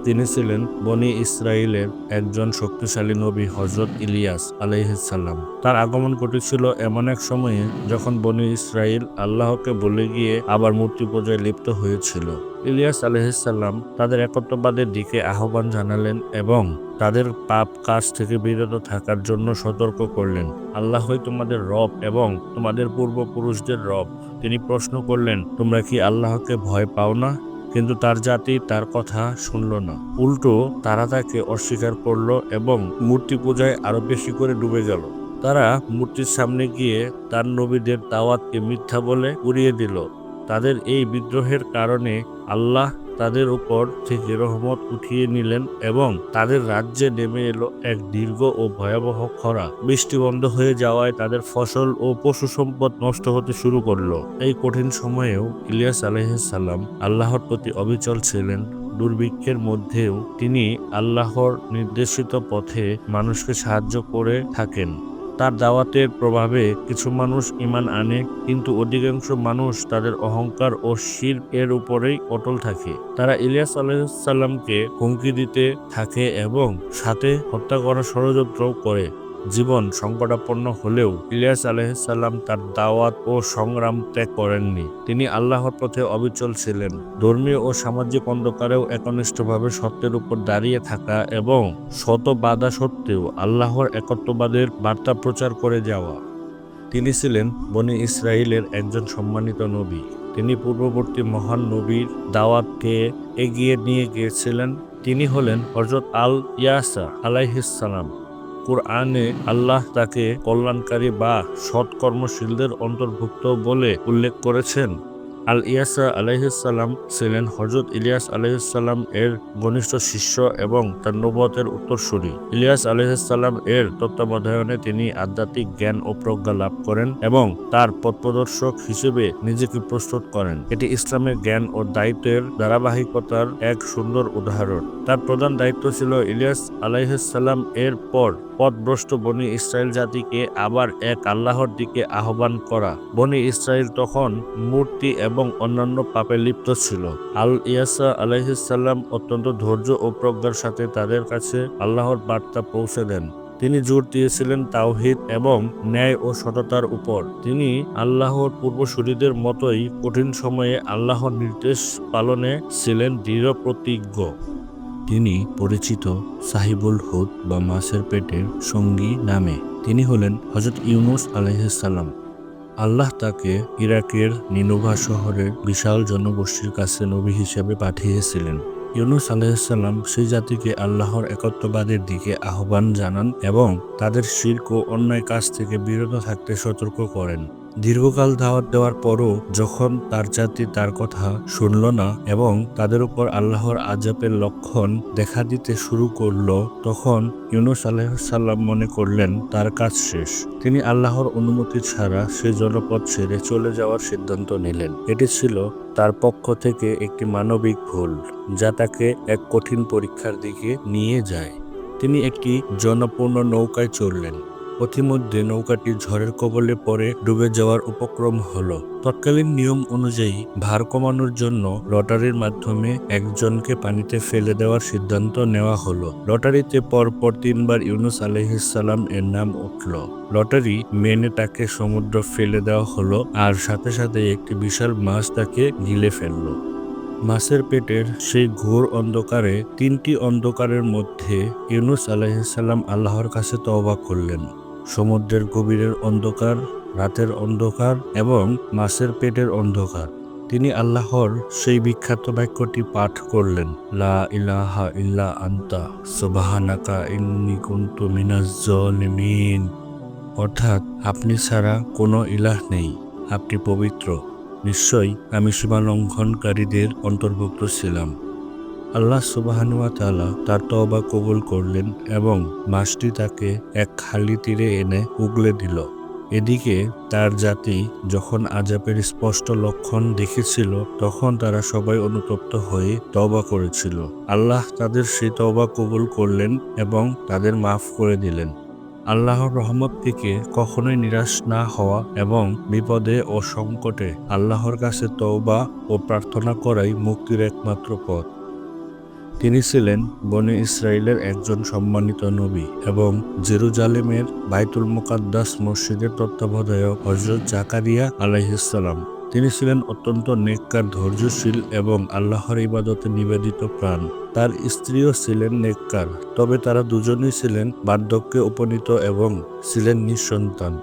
তিনি ছিলেন বনি ইসরাইলের একজন শক্তিশালী নবী হযরত ইলিয়াস আলাইহিসসালাম। তার আগমন ঘটেছিল এমন এক সময়ে যখন বনি ইসরাইল আল্লাহকে ভুলে গিয়ে আবার মূর্তি পূজায় লিপ্ত হয়েছিল। ইলিয়াস আলাইহিসসালাম তাদের একত্ববাদের দিকে আহ্বান জানালেন এবং তাদের পাপ কাজ থেকে বিরত থাকার জন্য সতর্ক করলেন। আল্লাহই তোমাদের রব এবং তোমাদের পূর্বপুরুষদের রব। তিনি প্রশ্ন করলেন, তোমরা কি আল্লাহকে ভয় পাও না? কিন্তু তার জাতি তার কথা শুনল না। উল্টো তারা তাকে অস্বীকার করল এবং মূর্তি পূজায় আরো বেশি করে ডুবে গেল। তারা মূর্তির সামনে গিয়ে তার নবীদের দাওয়াতকে মিথ্যা বলে উড়িয়ে দিল। তাদের এই বিদ্রোহের কারণে আল্লাহ তাদের উপর থেকে রহমত উঠিয়ে নিলেন এবং তাদের রাজ্যে নেমে এলো এক দীর্ঘ ও ভয়াবহ খরা। বৃষ্টি বন্ধ হয়ে যাওয়ায় তাদের ফসল ও পশু সম্পদ নষ্ট হতে শুরু করলো। এই কঠিন সময়েও ইলিয়াস আলাইহিসসালাম আল্লাহর প্রতি অবিচল ছিলেন। দুর্ভিক্ষের মধ্যেও তিনি আল্লাহর নির্দেশিত পথে মানুষকে সাহায্য করে থাকেন। তার দাওয়াতের প্রভাবে কিছু মানুষ ঈমান আনে, কিন্তু অধিকাংশ মানুষ তাদের অহংকার ও শিরক এর উপরেই অটল থাকে। তারা ইলিয়াস আলাইহিসসালামকে হুমকি দিতে থাকে এবং সাথে হত্যা করার ষড়যন্ত্রও করে। জীবন সংকটাপন্ন হলেও ইলিয়াস আলাইহিসসালাম তার দাওয়াত ও সংগ্রাম ত্যাগ করেননি। তিনি আল্লাহর পথে অবিচল ছিলেন। ধর্মীয় ও সামাজিক অন্ধকারেও একনিষ্ঠভাবে সত্যের উপর দাঁড়িয়ে থাকা এবং শত বাধা সত্ত্বেও আল্লাহর একত্ববাদের বার্তা প্রচার করে যাওয়া। তিনি ছিলেন বনি ইসরাইলের একজন সম্মানিত নবী। তিনি পূর্ববর্তী মহান নবীর দাওয়াতকে এগিয়ে নিয়ে গিয়েছিলেন। তিনি হলেন হযরত আল ইয়াসা আলাইহিসসালাম। কুরআনে আল্লাহ তাকে কল্যাণকারী বা সৎকর্মশীলদের অন্তর্ভুক্ত বলে উল্লেখ করেছেন। আল ইয়াসা আলাইহিসসালাম ছিলেন হযরত ইলিয়াস আলাইহিসসালাম এর ঘনিষ্ঠ শিষ্য এবং তার নবুয়তের উত্তরসূরি। ইলিয়াস আলাইহিসসালাম এর তত্ত্বাবধানে তিনি আধ্যাত্মিক জ্ঞান ও প্রজ্ঞা লাভ করেন এবং তার পথপ্রদর্শক হিসেবে নিজেকে প্রস্তুত করেন। এটি ইসলামের জ্ঞান ও দায়িত্বের ধারাবাহিকতার এক সুন্দর উদাহরণ। তার প্রধান দায়িত্ব ছিল ইলিয়াস আলাইহিসসালাম এর পর পথভ্রষ্ট বনি ইসরাইল জাতিকে আবার এক আল্লাহর দিকে আহ্বান করা। বনি ইসরাইল তখন মূর্তি এবং অন্যান্য পাপে লিপ্ত ছিল। আল ইয়াসা আলাইহিসসালাম অত্যন্ত ধৈর্য ও প্রজ্ঞার সাথে তাদের কাছে আল্লাহর বার্তা পৌঁছে দেন। তিনি জোর দিয়েছিলেন তাওহীদ এবং ন্যায় ও সততার উপর। তিনি আল্লাহর পূর্বসূরীদের মতোই কঠিন সময়ে আল্লাহর নির্দেশ পালনে ছিলেন দৃঢ় প্রতিজ্ঞ। তিনি পরিচিত সাহিবুল হুদ বা মাছের পেটের সঙ্গী নামে। তিনি হলেন হযরত ইউনুস আলাইহিসসালাম। আল্লাহ তাকে ইরাকের নিনোভা শহরের বিশাল জনগোষ্ঠীর কাছে নবী হিসেবে পাঠিয়েছিলেন। ইউনুস আলাইহিসসালাম সেই জাতিকে আল্লাহর একত্ববাদের দিকে আহ্বান জানান এবং তাদের শিরক ও অন্যায় কাজ থেকে বিরত থাকতে সতর্ক করেন। দীর্ঘকাল দাওয়াত দেওয়ার পরও যখন তার জাতি তার কথা শুনল না এবং তাদের উপর আল্লাহর আযাবের লক্ষণ দেখা দিতে শুরু করল, তখন ইউনুস আলাইহিসসালাম মনে করলেন তার কাজ শেষ। তিনি আল্লাহর অনুমতি ছাড়া সে জনপদ ছেড়ে চলে যাওয়ার সিদ্ধান্ত নিলেন। এটি ছিল তার পক্ষ থেকে একটি মানবিক ভুল, যা তাকে এক কঠিন পরীক্ষার দিকে নিয়ে যায়। তিনি একটি জনপূর্ণ নৌকায় চড়লেন। পথিমধ্যে নৌকাটি ঝড়ের কবলে পড়ে ডুবে যাওয়ার উপক্রম হলো। তৎকালীন নিয়ম অনুযায়ী ভার কমানোর জন্য লটারির মাধ্যমে একজনকে পানিতে ফেলে দেওয়ার সিদ্ধান্ত নেওয়া হলো। লটারিতে পরপর 3 বার ইউনুস আলাইহিসসালাম এর নাম উঠল। লটারি মেনে তাকে সমুদ্র ফেলে দেওয়া হলো, আর সাথে সাথে একটি বিশাল মাছ তাকে গিলে ফেলল। মাছের পেটের সেই ঘোর অন্ধকারে, 3টি অন্ধকারের মধ্যে ইউনুস আলাইহিসসালাম আল্লাহর কাছে তওবা করলেন। সমুদ্রের গভীরের অন্ধকার, রাতের অন্ধকার এবং মাছের পেটের অন্ধকার। তিনি আল্লাহর সেই বিখ্যাত বাক্যটি পাঠ করলেন, লা ইলাহা ইল্লা আনতা সুবহানাকা ইন্নী কুনতু মিনাজ জালিমিন। অর্থাৎ, আপনি ছাড়া কোনো ইলাহ নেই, আপনি পবিত্র, নিশ্চয়ই আমি সীমালঙ্ঘনকারীদের অন্তর্ভুক্ত ছিলাম। আল্লাহ সুবহানাহু ওয়া তাআলা তার তওবা কবুল করলেন এবং মাছটি তাকে এক খালি তীরে এনে উগলে দিল। এদিকে তার জাতি যখন আযাবের স্পষ্ট লক্ষণ দেখেছিল, তখন তারা সবাই অনুতপ্ত হয়ে তওবা করেছিল। আল্লাহ তাদের সেই তওবা কবুল করলেন এবং তাদের মাফ করে দিলেন। আল্লাহর রহমত থেকে কখনোই নিরাশ না হওয়া এবং বিপদে ও সংকটে আল্লাহর কাছে তওবা ও প্রার্থনা করাই মুক্তির একমাত্র পথ। তিনি ছিলেন বনী ইসরাইলের একজন সম্মানিত নবী এবং জেরুজালেমের বাইতুল মুকাদ্দাস মসজিদের তত্ত্বাবধায়ক হযরত জাকারিয়া আলাইহিসসালাম। তিনি ছিলেন অত্যন্ত নেককার, ধৈর্যশীল এবং আল্লাহর ইবাদতে নিবেদিত প্রাণ। তার স্ত্রীও ছিলেন নেককার, তবে তারা দুজনেই ছিলেন বার্ধক্যে উপনীত এবং ছিলেন নিঃসন্তান।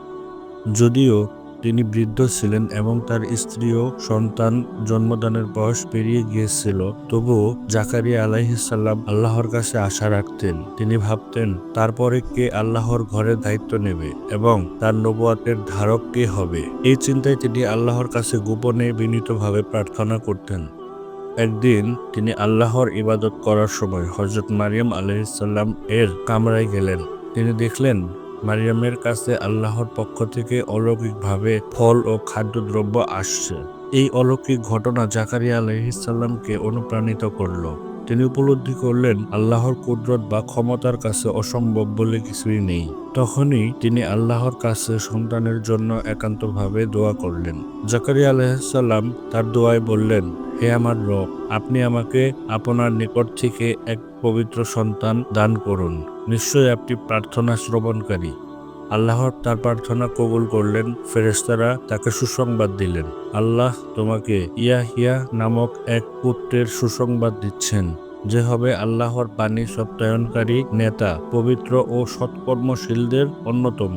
যদিও তিনি বৃদ্ধ ছিলেন এবং তার স্ত্রীও সন্তান জন্মদানের বয়স পেরিয়ে গিয়েছিল, তবুও জাকারিয়া আলাইহিসসালাম আল্লাহর কাছে আশা রাখতেন। তিনি ভাবতেন, তারপরে কে আল্লাহর ঘরের দায়িত্ব নেবে এবং তার নবুয়তের ধারক কে হবে। এই চিন্তায় তিনি আল্লাহর কাছে গোপনে বিনীতভাবে প্রার্থনা করতেন। একদিন তিনি আল্লাহর ইবাদত করার সময় হযরত মারিয়াম আলাইহিসসালাম এর কামরায় গেলেন। তিনি দেখলেন মারিয়ামের কাছে আল্লাহর পক্ষ থেকে অলৌকিকভাবে ফল ও খাদ্যদ্রব্য আসছে। এই অলৌকিক ঘটনা জাকারিয়া আলাইহিসসালামকে অনুপ্রাণিত করল। তিনি উপলব্ধি করলেন আল্লাহর কুদরত বা ক্ষমতার কাছে অসম্ভব বলে কিছুই নেই। তখনই তিনি আল্লাহর কাছে সন্তানের জন্য একান্তভাবে দোয়া করলেন। জাকারিয়া আলাইহিসসালাম তার দোয়ায় বললেন, হে আমার রব, আপনি আমাকে আপনার নিকট থেকে এক পবিত্র সন্তান দান করুন। নিশ্চয়ই আপনি প্রার্থনা শ্রবণকারী। আল্লাহ তার প্রার্থনা কবুল করলেন। ফেরেশতারা তাকে সুসংবাদ দিলেন, আল্লাহ তোমাকে ইয়াহিয়া নামক এক পুত্রের সুসংবাদ দিচ্ছেন, যে হবে আল্লাহর বাণী সত্যায়নকারী নেতা, পবিত্র ও সৎকর্মশীলদের অন্যতম।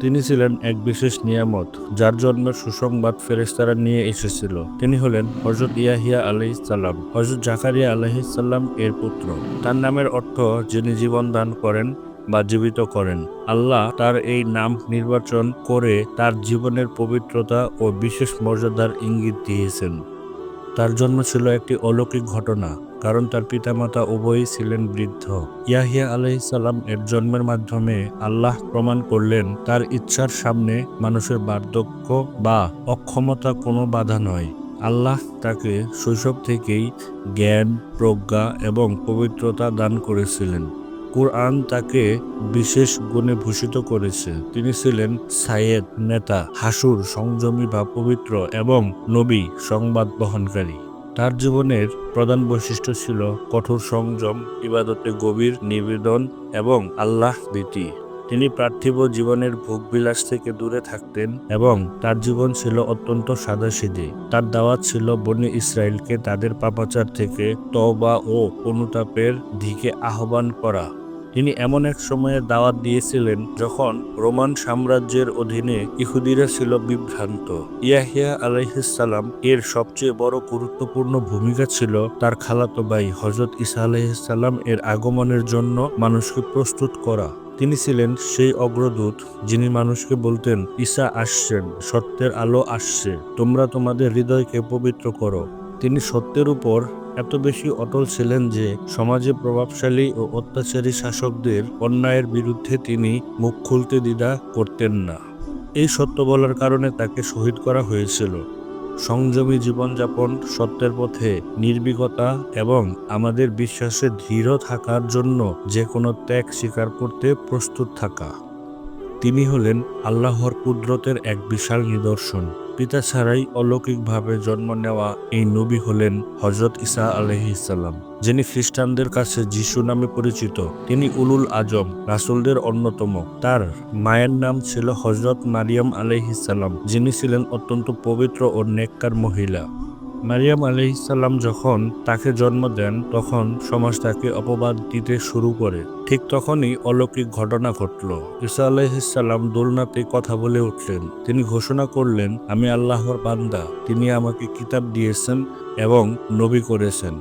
তিনি ছিলেন এক বিশেষ নিয়ামত, যার জন্য সুসংবাদ ফেরেশতারা নিয়ে এসেছিল। তিনি হলেন হযরত ইয়াহিয়া আলাইহিসসালাম, হযরত জাকারিয়া আলাইহিসসালাম এর পুত্র। তার নামের অর্থ যিনি জীবন দান করেন বা জীবিত করেন। আল্লাহ তার এই নাম নির্বাচন করে তার জীবনের পবিত্রতা ও বিশেষ মর্যাদার ইঙ্গিত দিয়েছেন। তার জন্ম ছিল একটি অলৌকিক ঘটনা, কারণ তার পিতামাতা উভয়ই ছিলেন বৃদ্ধ। ইয়াহিয়া আলাইহিসসালাম এর জন্মের মাধ্যমে আল্লাহ প্রমাণ করলেন তার ইচ্ছার সামনে মানুষের বার্ধক্য বা অক্ষমতা কোনো বাধা নয়। আল্লাহ তাকে শৈশব থেকেই জ্ঞান, প্রজ্ঞা এবং পবিত্রতা দান করেছিলেন। কুরআন তাকে বিশেষ গুণে ভূষিত করেছে। তিনি ছিলেন সাইয়েদ, নেতা, হাসুর, সংযমী বা পবিত্র এবং নবী, সংবাদ বহনকারী। তার জীবনের প্রধান বৈশিষ্ট্য ছিল কঠোর সংযম, ইবাদতে গভীর নিবেদন এবং আল্লাহ ভীতি। তিনি পার্থিব জীবনের ভোগবিলাস থেকে দূরে থাকতেন এবং তার জীবন ছিল অত্যন্ত সাদাসিধে। তার দাওয়াত ছিল বনী ইসরায়েলকে তাদের পাপাচার থেকে তওবা ও অনুতাপের দিকে আহ্বান করা। তিনি এমন এক সময়ে দাওয়াত দিয়েছিলেন যখন রোমান সাম্রাজ্যের অধীনে ইহুদিরা ছিল বিভ্রান্ত। ইয়াহিয়া আলাইহিস সালাম এর সবচেয়ে বড় গুরুত্বপূর্ণ ভূমিকা ছিল তার খালাতো ভাই হযরত ঈসা আলাইহিস সালাম এর আগমনের জন্য মানুষকে প্রস্তুত করা। তিনি ছিলেন সেই অগ্রদূত যিনি মানুষকে বলতেন, ঈসা আসছেন, সত্যের আলো আসছে, তোমরা তোমাদের হৃদয়কে পবিত্র করো। তিনি সত্যের উপর এত বেশি অটল ছিলেন যে সমাজে প্রভাবশালী ও অত্যাচারী শাসকদের অন্যায়ের বিরুদ্ধে তিনি মুখ খুলতে দ্বিধা করতেন না। এই সত্য বলার কারণে তাকে শহীদ করা হয়েছিল। সংযমী জীবনযাপন, সত্যের পথে নির্ভীকতা এবং আমাদের বিশ্বাসে দৃঢ় থাকার জন্য যে কোনো ত্যাগ স্বীকার করতে প্রস্তুত থাকা। তিনি হলেন আল্লাহর কুদরতের এক বিশাল নিদর্শন। পিতা ছাড়াই অলৌকিকভাবে জন্ম নেওয়া এই নবী হলেন হযরত ঈসা আলাইহিস সালাম, যিনি খ্রিস্টানদের কাছে যিশু নামে পরিচিত। তিনি উলুল আজম, রাসূলদের অন্যতম। তার মায়ের নাম ছিল হযরত মারিয়াম আলাইহিস সালাম, যিনি ছিলেন অত্যন্ত পবিত্র ও নেককার মহিলা। মারিয়াম আলাইহিস সালাম যখন তাকে জন্ম দেন তখন সমাজ তাকে অপবাদ দিতে শুরু করে। ঠিক তখনই অলৌকিক ঘটনা ঘটল। ঈসা আলাইহিস সালাম দোলনাতে কথা বলে উঠলেন। তিনি ঘোষণা করলেন, আমি আল্লাহর বান্দা, তিনি আমাকে কিতাব দিয়েছেন এবং নবী করেছেন।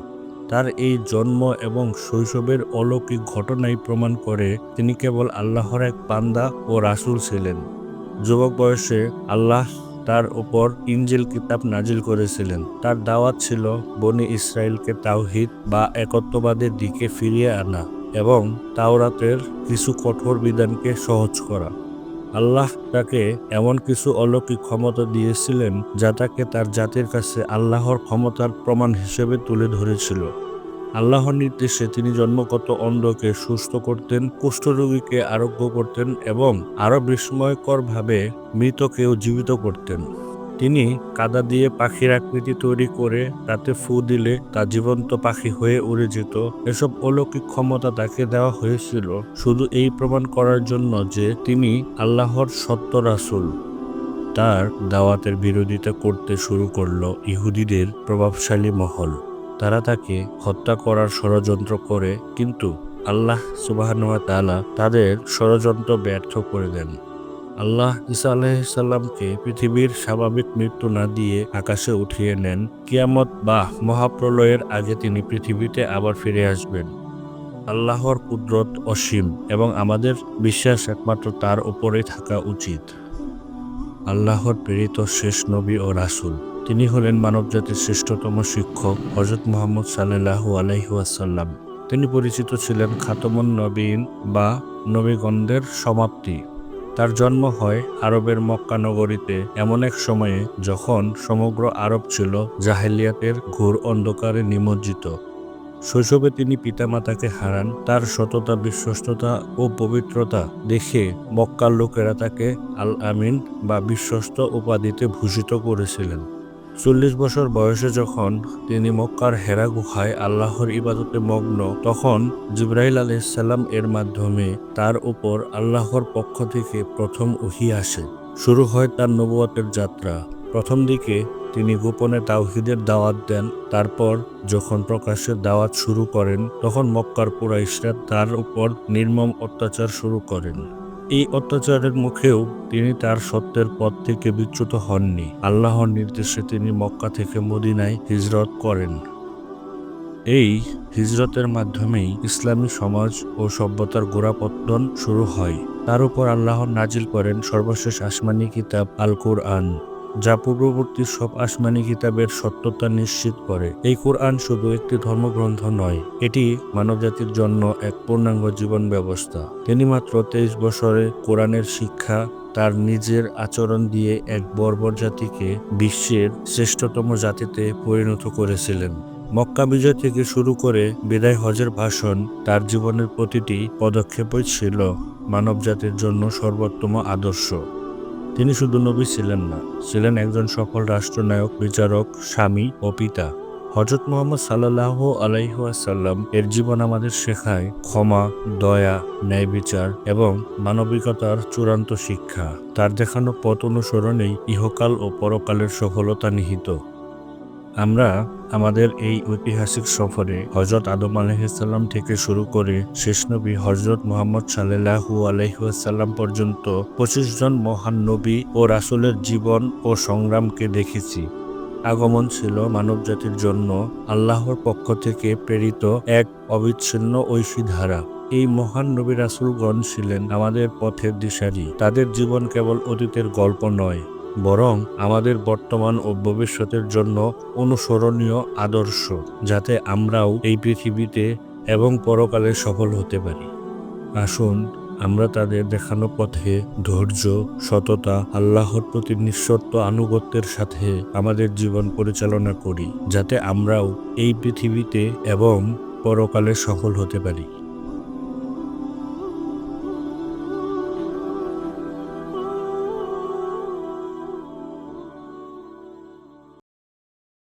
তার এই জন্ম এবং শৈশবের অলৌকিক ঘটনাই প্রমাণ করে তিনি কেবল আল্লাহর এক বান্দা ও রাসূল ছিলেন। যুবক বয়সে আল্লাহ তার উপর ইনজিল কিতাব নাজিল করেছিলেন। তার দাওয়াত ছিল বনী ইসরায়েলকে তাওহীদ বা একত্ববাদের দিকে ফিরিয়ে আনা এবং তাওরাতের কিছু কঠোর বিধানকে সহজ করা। আল্লাহ তাকে এমন কিছু অলৌকিক ক্ষমতা দিয়েছিলেন যা তাকে তার জাতির কাছে আল্লাহর ক্ষমতার প্রমাণ হিসেবে তুলে ধরেছিল। আল্লাহর নির্দেশে তিনি জন্মগত অন্ধকে সুস্থ করতেন, কুষ্ঠরোগীকে আরোগ্য করতেন এবং আরও বিস্ময়করভাবে মৃতকেও জীবিত করতেন। তিনি কাদা দিয়ে পাখির আকৃতি তৈরি করে তাতে ফু দিলে তা জীবন্ত পাখি হয়ে উড়ে যেত। এসব অলৌকিক ক্ষমতা তাকে দেওয়া হয়েছিল শুধু এই প্রমাণ করার জন্য যে তিনি আল্লাহর সত্য রাসূল। তার দাওয়াতের বিরোধিতা করতে শুরু করল ইহুদিদের প্রভাবশালী মহল। তারা তাকে হত্যা করার ষড়যন্ত্র করে, কিন্তু আল্লাহ সুবহানাহু ওয়া তাআলা তাদের ষড়যন্ত্র ব্যর্থ করে দেন। আল্লাহ ঈসা আলাইহিস সালামকে পৃথিবীর স্বাভাবিক মৃত্যু না দিয়ে আকাশে উঠিয়ে নেন। কিয়ামত বা মহাপ্রলয়ের আগে তিনি পৃথিবীতে আবার ফিরে আসবেন। আল্লাহর কুদরত অসীম এবং আমাদের বিশ্বাস একমাত্র তার উপরেই থাকা উচিত। আল্লাহর প্রেরিত শেষ নবী ও রাসূল, তিনি হলেন মানবজাতির শ্রেষ্ঠতম শিক্ষক হযরত মুহাম্মদ সাল্লাল্লাহু আলাইহি ওয়াসাল্লাম। তিনি পরিচিত ছিলেন খাতমুন নবীন বা নবীগণদের সমাপ্তি। তার জন্ম হয় আরবের মক্কা নগরীতে এমন এক সময়ে যখন সমগ্র আরব ছিল জাহেলিয়াতের ঘোর অন্ধকারে নিমজ্জিত। শৈশবে তিনি পিতামাতাকে হারান। তার সততা, বিশ্বস্ততা ও পবিত্রতা দেখে মক্কার লোকেরা তাকে আল আমিন বা বিশ্বস্ত উপাধিতে ভূষিত করেছিলেন। 40 বছর বয়সে যখন তিনি মক্কার হেরা গুহায় আল্লাহর ইবাদতে মগ্ন, তখন জিবরাইল আলাইহিস সালাম এর মাধ্যমে তার উপর আল্লাহর পক্ষ থেকে প্রথম ওহী আসে। শুরু হয় তার নবুয়তের যাত্রা। প্রথম দিকে তিনি গোপনে তাওহীদের দাওয়াত দেন। তারপর যখন প্রকাশ্যে দাওয়াত শুরু করেন তখন মক্কার কুরাইশরা তার উপর নির্মম অত্যাচার শুরু করেন। এই অত্যাচারের মুখেও তিনি তার সত্যের পথ থেকে বিচ্যুত হননি। আল্লাহর নির্দেশে তিনি মক্কা থেকে মদিনায় হিজরত করেন। এই হিজরতের মাধ্যমেই ইসলামী সমাজ ও সভ্যতার গোড়াপত্তন শুরু হয়। তার উপর আল্লাহ নাজিল করেন সর্বশেষ আসমানি কিতাব আল কুরআন, যা পূর্ববর্তী সব আসমানি কিতাবের সত্যতা নিশ্চিত করে। এই কুরআন শুধু একটি ধর্মগ্রন্থ নয়, এটি মানবজাতির জন্য এক পূর্ণাঙ্গ জীবন ব্যবস্থা। তিনি মাত্র 23 বছরে কোরআনের শিক্ষা তার নিজের আচরণ দিয়ে এক বর্বর জাতিকে বিশ্বের শ্রেষ্ঠতম জাতিতে পরিণত করেছিলেন। মক্কা বিজয় থেকে শুরু করে বিদায় হজের ভাষণ, তার জীবনের প্রতিটি পদক্ষেপই ছিল মানবজাতির জন্য সর্বোত্তম আদর্শ। তিনি শুধু নবী ছিলেন না, ছিলেন একজন সফল রাষ্ট্রনায়ক, বিচারক, স্বামী ও পিতা। হযরত মুহাম্মদ সাল্লাল্লাহু আলাইহি ওয়াসাল্লাম এর জীবন আমাদের শেখায় ক্ষমা, দয়া, ন্যায় বিচার এবং মানবিকতার চূড়ান্ত শিক্ষা। তার দেখানো পথ অনুসরণেই ইহকাল ও পরকালের সফলতা নিহিত। আমরা আমাদের এই ঐতিহাসিক সফরে হযরত আদম আলাইহিসসালাম থেকে শুরু করে শেষ নবী হযরত মুহাম্মদ সাল্লাল্লাহু আলাইহি ওয়াসাল্লাম পর্যন্ত ২৫ জন মহান নবী ও রাসূলের জীবন ও সংগ্রামকে দেখেছি। আগমন ছিল মানবজাতির জন্য আল্লাহর পক্ষ থেকে প্রেরিত এক অবিচ্ছিন্ন ঐশীধারা। এই মহান নবী রাসূলগণ ছিলেন আমাদের পথের দিশারি। তাদের জীবন কেবল অতীতের গল্প নয়, বরং আমাদের বর্তমান ও ভবিষ্যতের জন্য অনুসরণীয় আদর্শ, যাতে আমরাও এই পৃথিবীতে এবং পরকালে সফল হতে পারি। আসুন আমরা তাদের দেখানো পথে ধৈর্য, সততা, আল্লাহর প্রতি নিঃশর্ত আনুগত্যের সাথে আমাদের জীবন পরিচালনা করি, যাতে আমরাও এই পৃথিবীতে এবং পরকালে সফল হতে পারি।